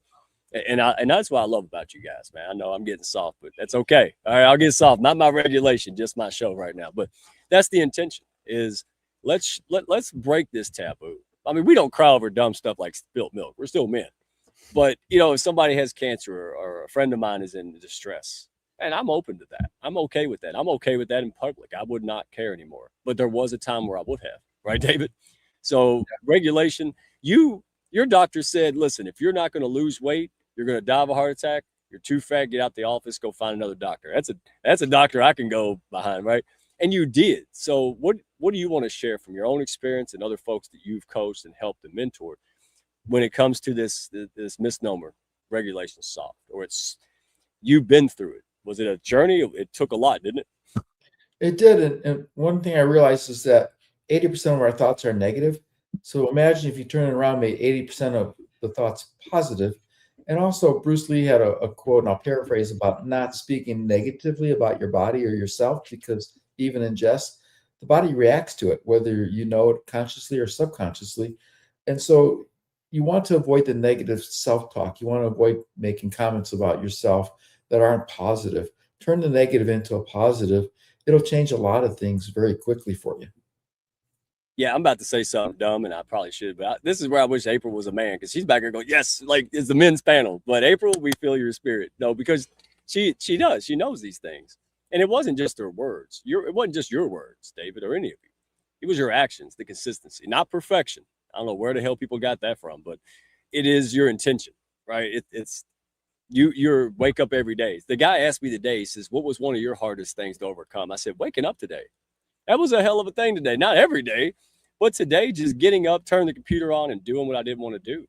Speaker 1: And that's what I love about you guys, man. I know I'm getting soft, but that's okay. All right, I'll get soft. Not my regulation, just my show right now. But that's the intention is let's break this taboo. I mean, we don't cry over dumb stuff like spilt milk. We're still men. But, if somebody has cancer or a friend of mine is in distress, And I'm open to that. I'm okay with that. I'm okay with that in public. I would not care anymore. But there was a time where I would have, right, David? So regulation, your doctor said, listen, if you're not going to lose weight, you're going to die of a heart attack. You're too fat. Get out the office. Go find another doctor. That's a doctor I can go behind, right? And you did. So what do you want to share from your own experience and other folks that you've coached and helped and mentored when it comes to this misnomer, regulation soft, or you've been through it? Was it a journey? It took a lot, didn't it?
Speaker 4: It did. And one thing I realized is that 80% of our thoughts are negative. So imagine if you turn it around, made 80% of the thoughts positive. And also, Bruce Lee had a quote, and I'll paraphrase, about not speaking negatively about your body or yourself, because even in jest, the body reacts to it, whether you know it consciously or subconsciously. And so you want to avoid the negative self-talk. You want to avoid making comments about yourself that aren't positive. Turn the negative into a positive. It'll change a lot of things very quickly for you.
Speaker 1: Yeah, I'm about to say something dumb, and I probably should, but this is where I wish April was a man, because she's back there going, yes, like it's the men's panel. But April, we feel your spirit. No, because she does. She knows these things. And it wasn't just her words. It wasn't just your words, David, or any of you. It was your actions, the consistency, not perfection. I don't know where the hell people got that from, but it is your intention, right? It's you're wake up every day. The guy asked me today, he says, what was one of your hardest things to overcome? I said, waking up today. That was a hell of a thing today. Not every day, but today, just getting up, turning the computer on and doing what I didn't want to do,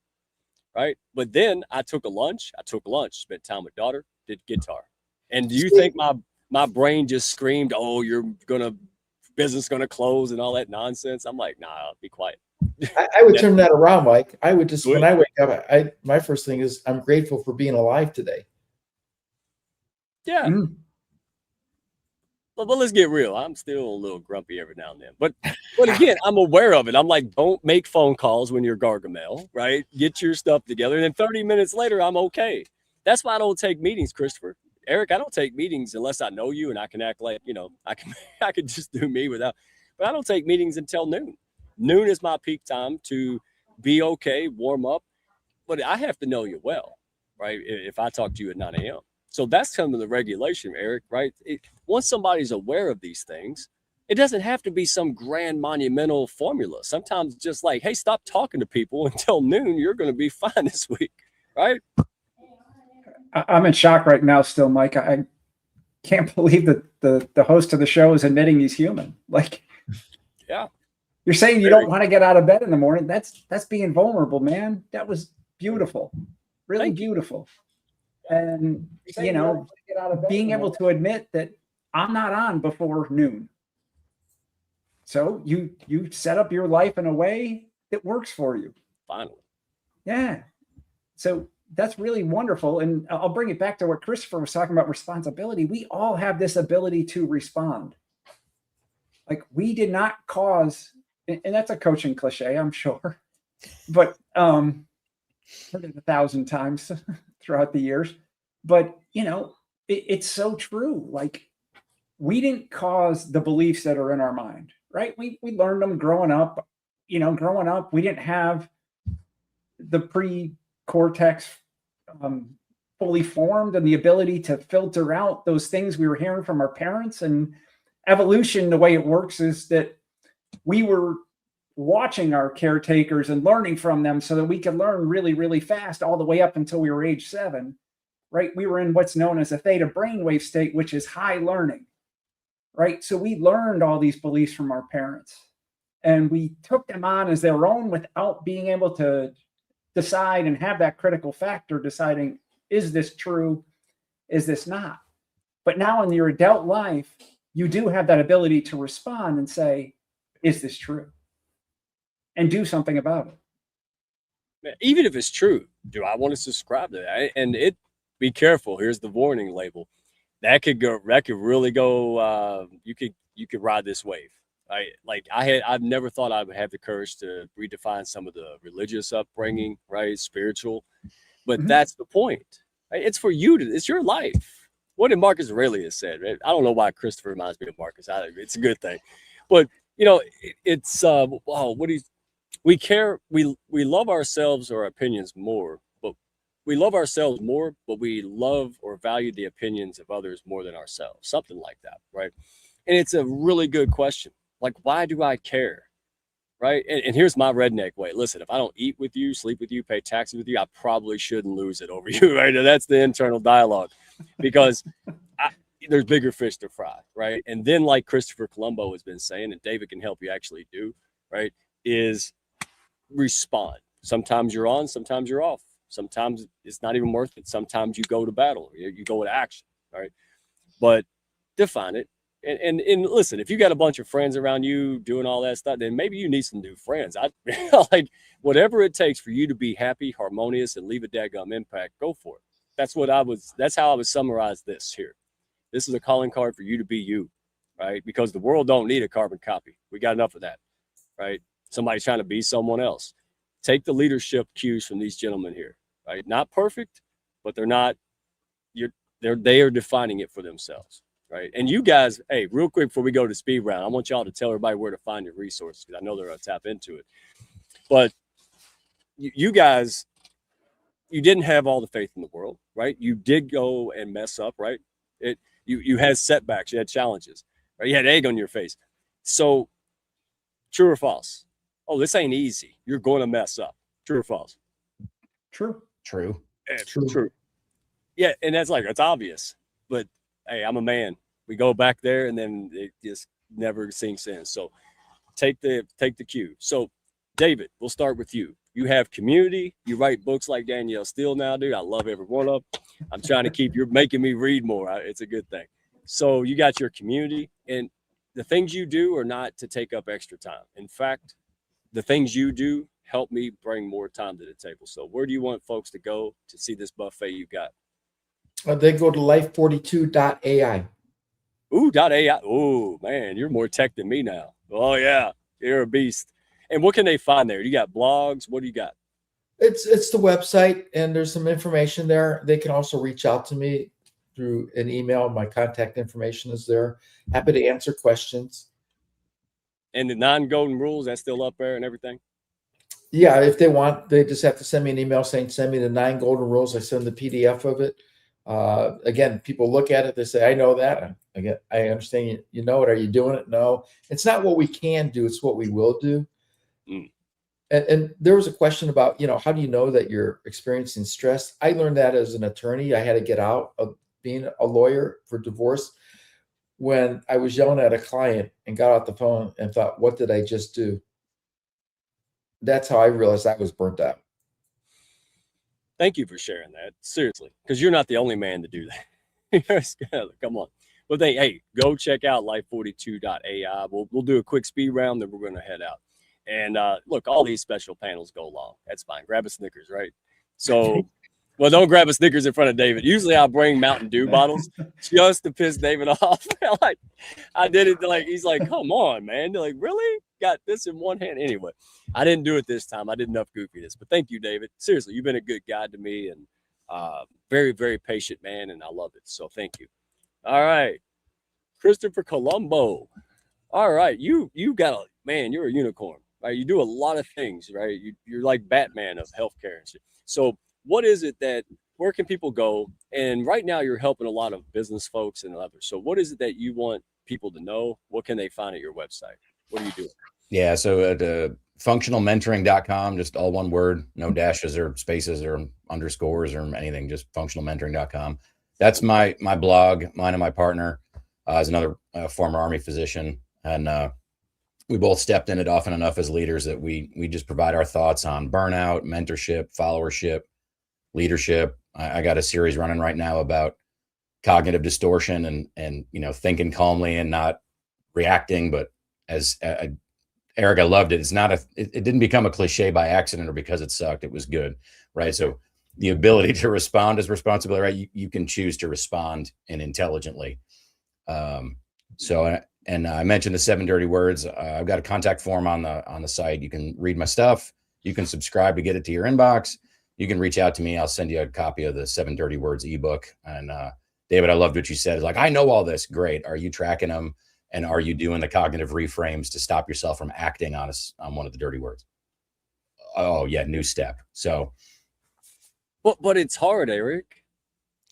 Speaker 1: right? But then I took lunch, spent time with daughter, did guitar. And do you think my brain just screamed, oh, business gonna close and all that nonsense? I'm like, nah, be quiet.
Speaker 4: I would turn that around, Mike. I would just, when I wake up, my first thing is, I'm grateful for being alive today.
Speaker 1: Yeah. But let's get real. I'm still a little grumpy every now and then. But again, I'm aware of it. I'm like, don't make phone calls when you're Gargamel, right? Get your stuff together. And then 30 minutes later, I'm okay. That's why I don't take meetings, Christopher. Eric, I don't take meetings unless I know you and I can act like, I can just do me without. But I don't take meetings until noon. Noon is my peak time to be okay, warm up. But I have to know you well, right? If I talk to you at 9 a.m. So that's kind of the regulation, Eric, right? Once somebody's aware of these things, it doesn't have to be some grand monumental formula. Sometimes just like, hey, stop talking to people until noon. You're going to be fine this week, right?
Speaker 6: I'm in shock right now still, Mike. I can't believe that the host of the show is admitting he's human. Like,
Speaker 1: yeah.
Speaker 6: You're saying you don't want to get out of bed in the morning. That's being vulnerable, man. That was beautiful. Really beautiful. And, being able to admit that I'm not on before noon. So you set up your life in a way that works for you.
Speaker 1: Finally.
Speaker 6: Yeah. So that's really wonderful. And I'll bring it back to what Christopher was talking about, responsibility. We all have this ability to respond. Like, we did not cause, and that's a coaching cliche, I'm sure, but heard it 1,000 times throughout the years. But, it's so true. Like, we didn't cause the beliefs that are in our mind, right? We learned them growing up. Growing up, we didn't have the pre-cortex fully formed and the ability to filter out those things we were hearing from our parents. And evolution, the way it works is that we were watching our caretakers and learning from them so that we could learn really, really fast all the way up until we were age 7, right? We were in what's known as a theta brainwave state, which is high learning, right? So we learned all these beliefs from our parents and we took them on as their own without being able to decide and have that critical factor deciding, is this true? Is this not? But now in your adult life, you do have that ability to respond and say, is this true? And do something about
Speaker 1: it. Even if it's true, do I want to subscribe to that? And be careful. Here's the warning label. That could really go. You could ride this wave. Right? I've never thought I would have the courage to redefine some of the religious upbringing, right? Spiritual, but that's the point. Right? It's for you it's your life. What did Marcus Aurelius said? Right? I don't know why Christopher reminds me of Marcus. It's a good thing, but we care. We love ourselves or our opinions more, but we love ourselves more, but we love or value the opinions of others more than ourselves, something like that, right? And it's a really good question. Like, why do I care? Right. And here's my redneck way. Listen, if I don't eat with you, sleep with you, pay taxes with you, I probably shouldn't lose it over you. Right. And that's the internal dialogue, because there's bigger fish to fry. Right. And then, like Christopher Colombo has been saying, and David can help you actually do, right, is respond. Sometimes you're on, sometimes you're off. Sometimes it's not even worth it. Sometimes you go to battle, you go to action. Right. But define it. And listen, if you got a bunch of friends around you doing all that stuff, then maybe you need some new friends. I like whatever it takes for you to be happy, harmonious, and leave a daggum impact. Go for it. That's how I would summarize this here. This is a calling card for you to be you, right? Because the world don't need a carbon copy. We got enough of that, right? Somebody trying to be someone else. Take the leadership cues from these gentlemen here, right? Not perfect, but they are defining it for themselves. Right. And you guys, hey, real quick before we go to speed round, I want y'all to tell everybody where to find your resources, because I know they're going to tap into it. But you guys, you didn't have all the faith in the world, right? You did go and mess up, right? You had setbacks, you had challenges, right? You had egg on your face. So true or false? Oh, this ain't easy. You're going to mess up. True or false?
Speaker 6: True.
Speaker 1: Yeah, true. Yeah, and that's obvious. But hey, I'm a man. We go back there, and then it just never sinks in. So take the cue. So David, we'll start with you. You have community. You write books like Danielle Steele now, dude. I love every one of them. I'm trying to you're making me read more. It's a good thing. So you got your community, and the things you do are not to take up extra time. In fact, the things you do help me bring more time to the table. So where do you want folks to go to see this buffet you got?
Speaker 4: They go to life42.ai.
Speaker 1: Ooh, .ai. Oh, man, you're more tech than me now. Oh, yeah, you're a beast. And what can they find there? You got blogs? What do you got?
Speaker 4: It's the website, and there's some information there. They can also reach out to me through an email. My contact information is there. Happy to answer questions.
Speaker 1: And the 9 golden rules, that's still up there and everything?
Speaker 4: Yeah, if they want, they just have to send me an email saying, send me the 9 golden rules. I send the PDF of it. Again, people look at it, they say, I know that. Again, I understand you know it. Are you doing it? No, it's not what we can do. It's what we will do.
Speaker 1: Mm.
Speaker 4: And there was a question about, how do you know that you're experiencing stress? I learned that as an attorney. I had to get out of being a lawyer for divorce when I was yelling at a client and got off the phone and thought, what did I just do? That's how I realized I was burnt out.
Speaker 1: Thank you for sharing that. Seriously, because you're not the only man to do that. Come on. But hey, go check out life42.ai. We'll do a quick speed round, then we're going to head out. And look, all these special panels go long. That's fine. Grab a Snickers, right? So, well, don't grab a Snickers in front of David. Usually I'll bring Mountain Dew bottles just to piss David off. Like, I did it like, he's like, come on, man. They're like, really? Got this in one hand? Anyway, I didn't do it this time. I did enough goofiness. But thank you, David. Seriously, you've been a good guide to me, and very, very patient man, and I love it. So thank you. All right. Christopher Colombo. All right. You got you're a unicorn. Right? You do a lot of things, right? You're like Batman of healthcare and shit. So what is it where can people go? And right now you're helping a lot of business folks and others. So what is it that you want people to know? What can they find at your website? What are you doing?
Speaker 5: Yeah. So at functionalmentoring.com, just all one word, no dashes or spaces or underscores or anything, just functionalmentoring.com. That's my blog. Mine and my partner is another former Army physician. And we both stepped in it often enough as leaders that we just provide our thoughts on burnout, mentorship, followership, leadership. I got a series running right now about cognitive distortion and thinking calmly and not reacting. But as Eric, I loved it. It didn't become a cliche by accident or because it sucked. It was good, right? So the ability to respond is responsibility, right? You can choose to respond and intelligently. And I mentioned the 7 dirty words. I've got a contact form on the site. You can read my stuff. You can subscribe to get it to your inbox. You can reach out to me. I'll send you a copy of the 7 dirty words ebook. And David, I loved what you said. It's like, I know all this. Great. Are you tracking them? And are you doing the cognitive reframes to stop yourself from acting on one of the dirty words? Oh yeah. New step. So
Speaker 1: But it's hard, Eric.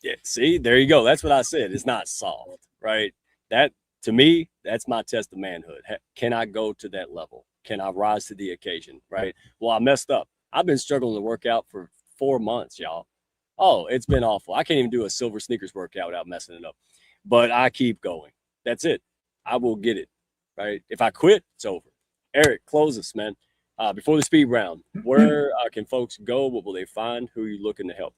Speaker 1: Yeah, see, there you go. That's what I said. It's not soft, right? That, to me, that's my test of manhood. Can I go to that level? Can I rise to the occasion, right? Well, I messed up. I've been struggling to work out for 4 months, y'all. Oh, it's been awful. I can't even do a silver sneakers workout without messing it up. But I keep going. That's it. I will get it, right? If I quit, it's over. Eric, close us, man. Before the speed round, where can folks go? What will they find? Who are you looking to help?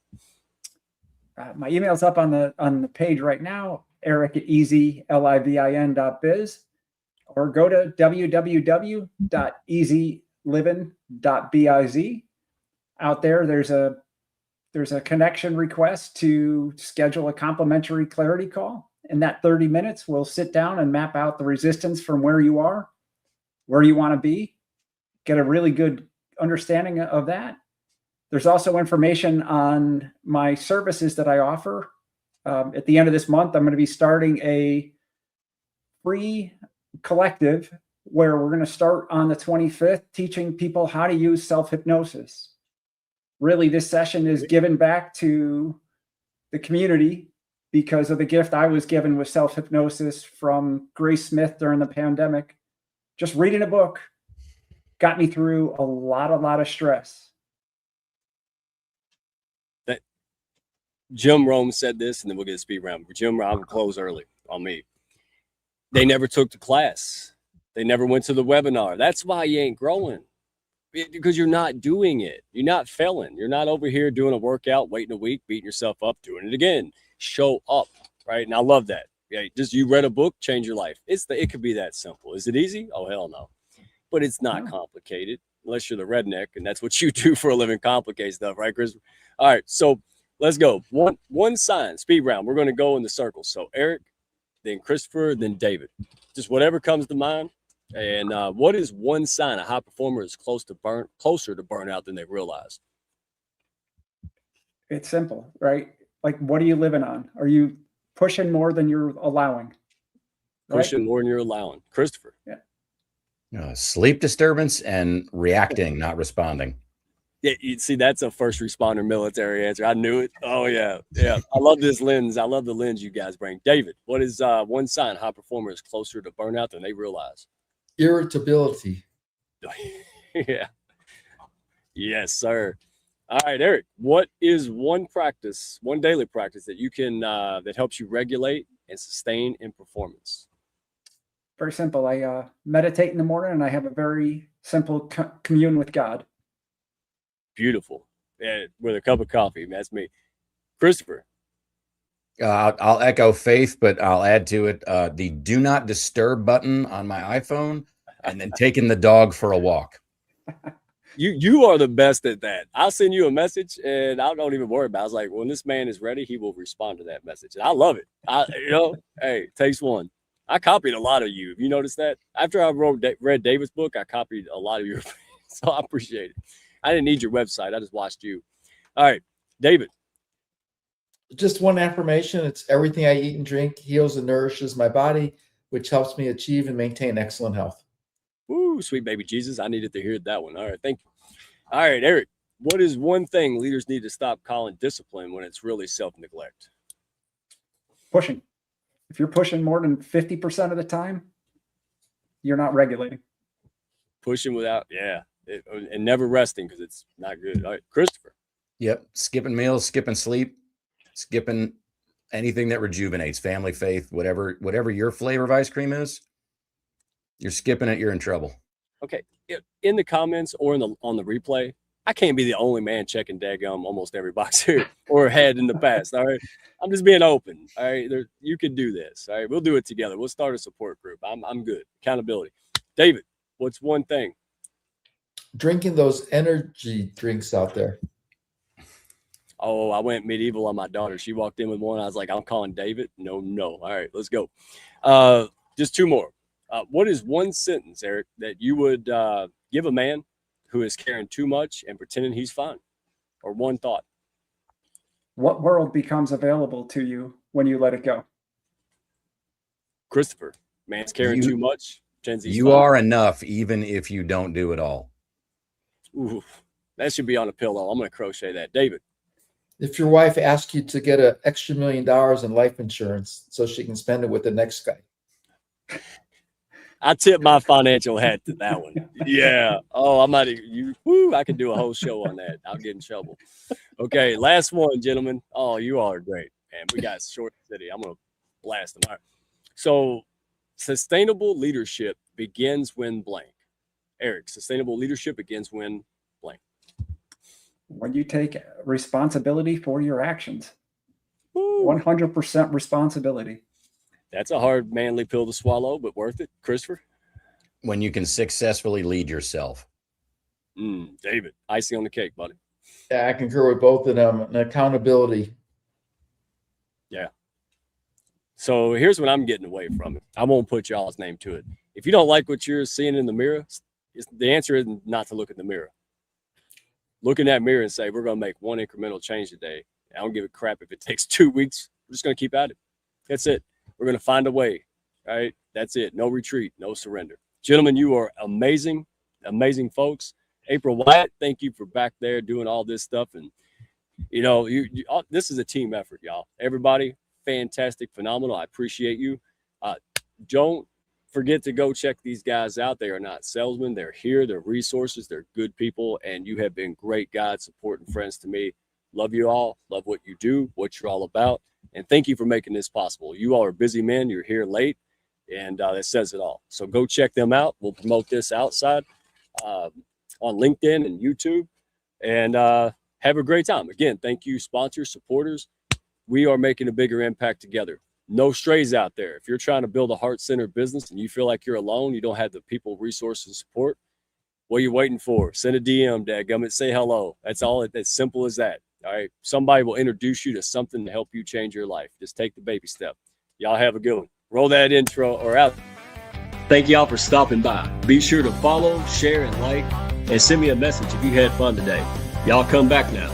Speaker 6: My email's up on the page right now, Eric at easylivin.biz, or go to www.easylivin.biz. Out there's a connection request to schedule a complimentary clarity call. In that 30 minutes, we'll sit down and map out the resistance from where you are, where you want to be, get a really good understanding of that. There's also information on my services that I offer. At the end of this month, I'm going to be starting a free collective where we're going to start on the 25th, teaching people how to use self-hypnosis. Really, this session is given back to the community because of the gift I was given with self-hypnosis from Grace Smith during the pandemic. Just reading a book got me through a lot of stress.
Speaker 1: Jim Rome said this, and then we'll get a speed round. Jim Rome will close early on me. They never took the class. They never went to the webinar. That's why you ain't growing, because you're not doing it. You're not failing. You're not over here doing a workout, waiting a week, beating yourself up, doing it again. Show up, right? And I love that. Yeah, just you read a book, change your life. It could be that simple. Is it easy? Oh, hell no. But it's not complicated unless you're the redneck, and that's what you do for a living, complicate stuff, right, Chris? All right, so let's go. One sign, speed round. We're going to go in the circle. So Eric, then Christopher, then David. Just whatever comes to mind. And what is one sign a high performer is closer to burnout than they realize?
Speaker 6: It's simple, right? Like, what are you living on? Are you pushing more than you're allowing? Right?
Speaker 1: Pushing more than you're allowing. Christopher.
Speaker 6: Yeah.
Speaker 5: Sleep disturbance and reacting, not responding.
Speaker 1: Yeah, you see, that's a first responder military answer. I knew it. Oh, yeah. Yeah. I love this lens. I love the lens you guys bring. David, what is one sign high performer is closer to burnout than they realize?
Speaker 4: Irritability.
Speaker 1: Yeah. Yes, sir. All right, Eric, what is one daily practice that you can, that helps you regulate and sustain in performance?
Speaker 6: Very simple. I meditate in the morning, and I have a very simple commune with God.
Speaker 1: Beautiful. Yeah, with a cup of coffee. That's me. Christopher.
Speaker 5: I'll echo Faith, but I'll add to it the do not disturb button on my iPhone, and then taking the dog for a walk.
Speaker 1: You are the best at that. I'll send you a message, and I don't even worry about it. I was like, when this man is ready, he will respond to that message. And I love it. Hey, takes one. I copied a lot of you. Have you noticed that? After I read David's book, I copied a lot of your. So I appreciate it. I didn't need your website. I just watched you. All right, David.
Speaker 4: Just one affirmation. It's everything I eat and drink heals and nourishes my body, which helps me achieve and maintain excellent health.
Speaker 1: Woo, sweet baby Jesus. I needed to hear that one. All right, thank you. All right, Eric, what is one thing leaders need to stop calling discipline when it's really self-neglect?
Speaker 6: Pushing. If you're pushing more than 50% of the time, you're not regulating.
Speaker 1: Pushing without, and never resting because it's not good. All right, Christopher.
Speaker 5: Yep. Skipping meals, skipping sleep, skipping anything that rejuvenates, family, faith, whatever your flavor of ice cream is, you're skipping it, you're in trouble.
Speaker 1: Okay. In the comments or on the replay, I can't be the only man checking daggum almost every box here or had in the past. All right. I'm just being open. All right. You can do this. All right. We'll do it together. We'll start a support group. I'm good. Accountability. David, what's one thing?
Speaker 4: Drinking those energy drinks out there.
Speaker 1: Oh, I went medieval on my daughter. She walked in with one. I was like, I'm calling David. No. All right, let's go. Just two more. What is one sentence, Eric, that you would give a man who is caring too much and pretending he's fine? Or one thought?
Speaker 6: What world becomes available to you when you let it go?
Speaker 1: Christopher, man's caring too much.
Speaker 5: You are enough even if you don't do it all.
Speaker 1: Ooh, that should be on a pillow. I'm going to crochet that. David.
Speaker 4: If your wife asks you to get an extra $1 million in life insurance so she can spend it with the next guy.
Speaker 1: I tip my financial hat to that one. Yeah. Oh, I could do a whole show on that. I'll get in trouble. Okay. Last one, gentlemen. Oh, you all are great, man. We got short city. I'm going to blast them. All right. So sustainable leadership begins when blank. Eric, sustainable leadership begins when blank.
Speaker 6: When you take responsibility for your actions.
Speaker 1: Woo.
Speaker 6: 100% responsibility.
Speaker 1: That's a hard, manly pill to swallow, but worth it. Christopher?
Speaker 5: When you can successfully lead yourself.
Speaker 1: David, icing on the cake, buddy.
Speaker 4: Yeah, I concur with both of them. And accountability.
Speaker 1: Yeah. So here's what I'm getting away from it. I won't put y'all's name to it. If you don't like what you're seeing in the mirror, the answer is not to look in the mirror. Look in that mirror and say, we're going to make one incremental change today. I don't give a crap if it takes 2 weeks. We're just going to keep at it. That's it. We're going to find a way, right? That's it. No retreat, no surrender. Gentlemen, you are amazing, amazing folks. April Wyatt, thank you for back there doing all this stuff. And, this is a team effort, y'all. Everybody, fantastic, phenomenal. I appreciate you. Don't forget to go check these guys out. They are not salesmen. They're here. They're resources. They're good people. And you have been great guides, supporting friends to me. Love you all. Love what you do, what you're all about. And thank you for making this possible. You all are busy men. You're here late, and that says it all. So go check them out. We'll promote this outside on LinkedIn and YouTube, and have a great time. Again, thank you, sponsors, supporters. We are making a bigger impact together. No strays out there. If you're trying to build a heart-centered business and you feel like you're alone, you don't have the people, resources, and support, what are you waiting for? Send a DM, dadgummit, say hello. That's all. It's simple as that. All right. Somebody will introduce you to something to help you change your life. Just take the baby step. Y'all have a good one. Roll that intro or out. Thank y'all for stopping by. Be sure to follow, share, and like, and send me a message if you had fun today. Y'all come back now.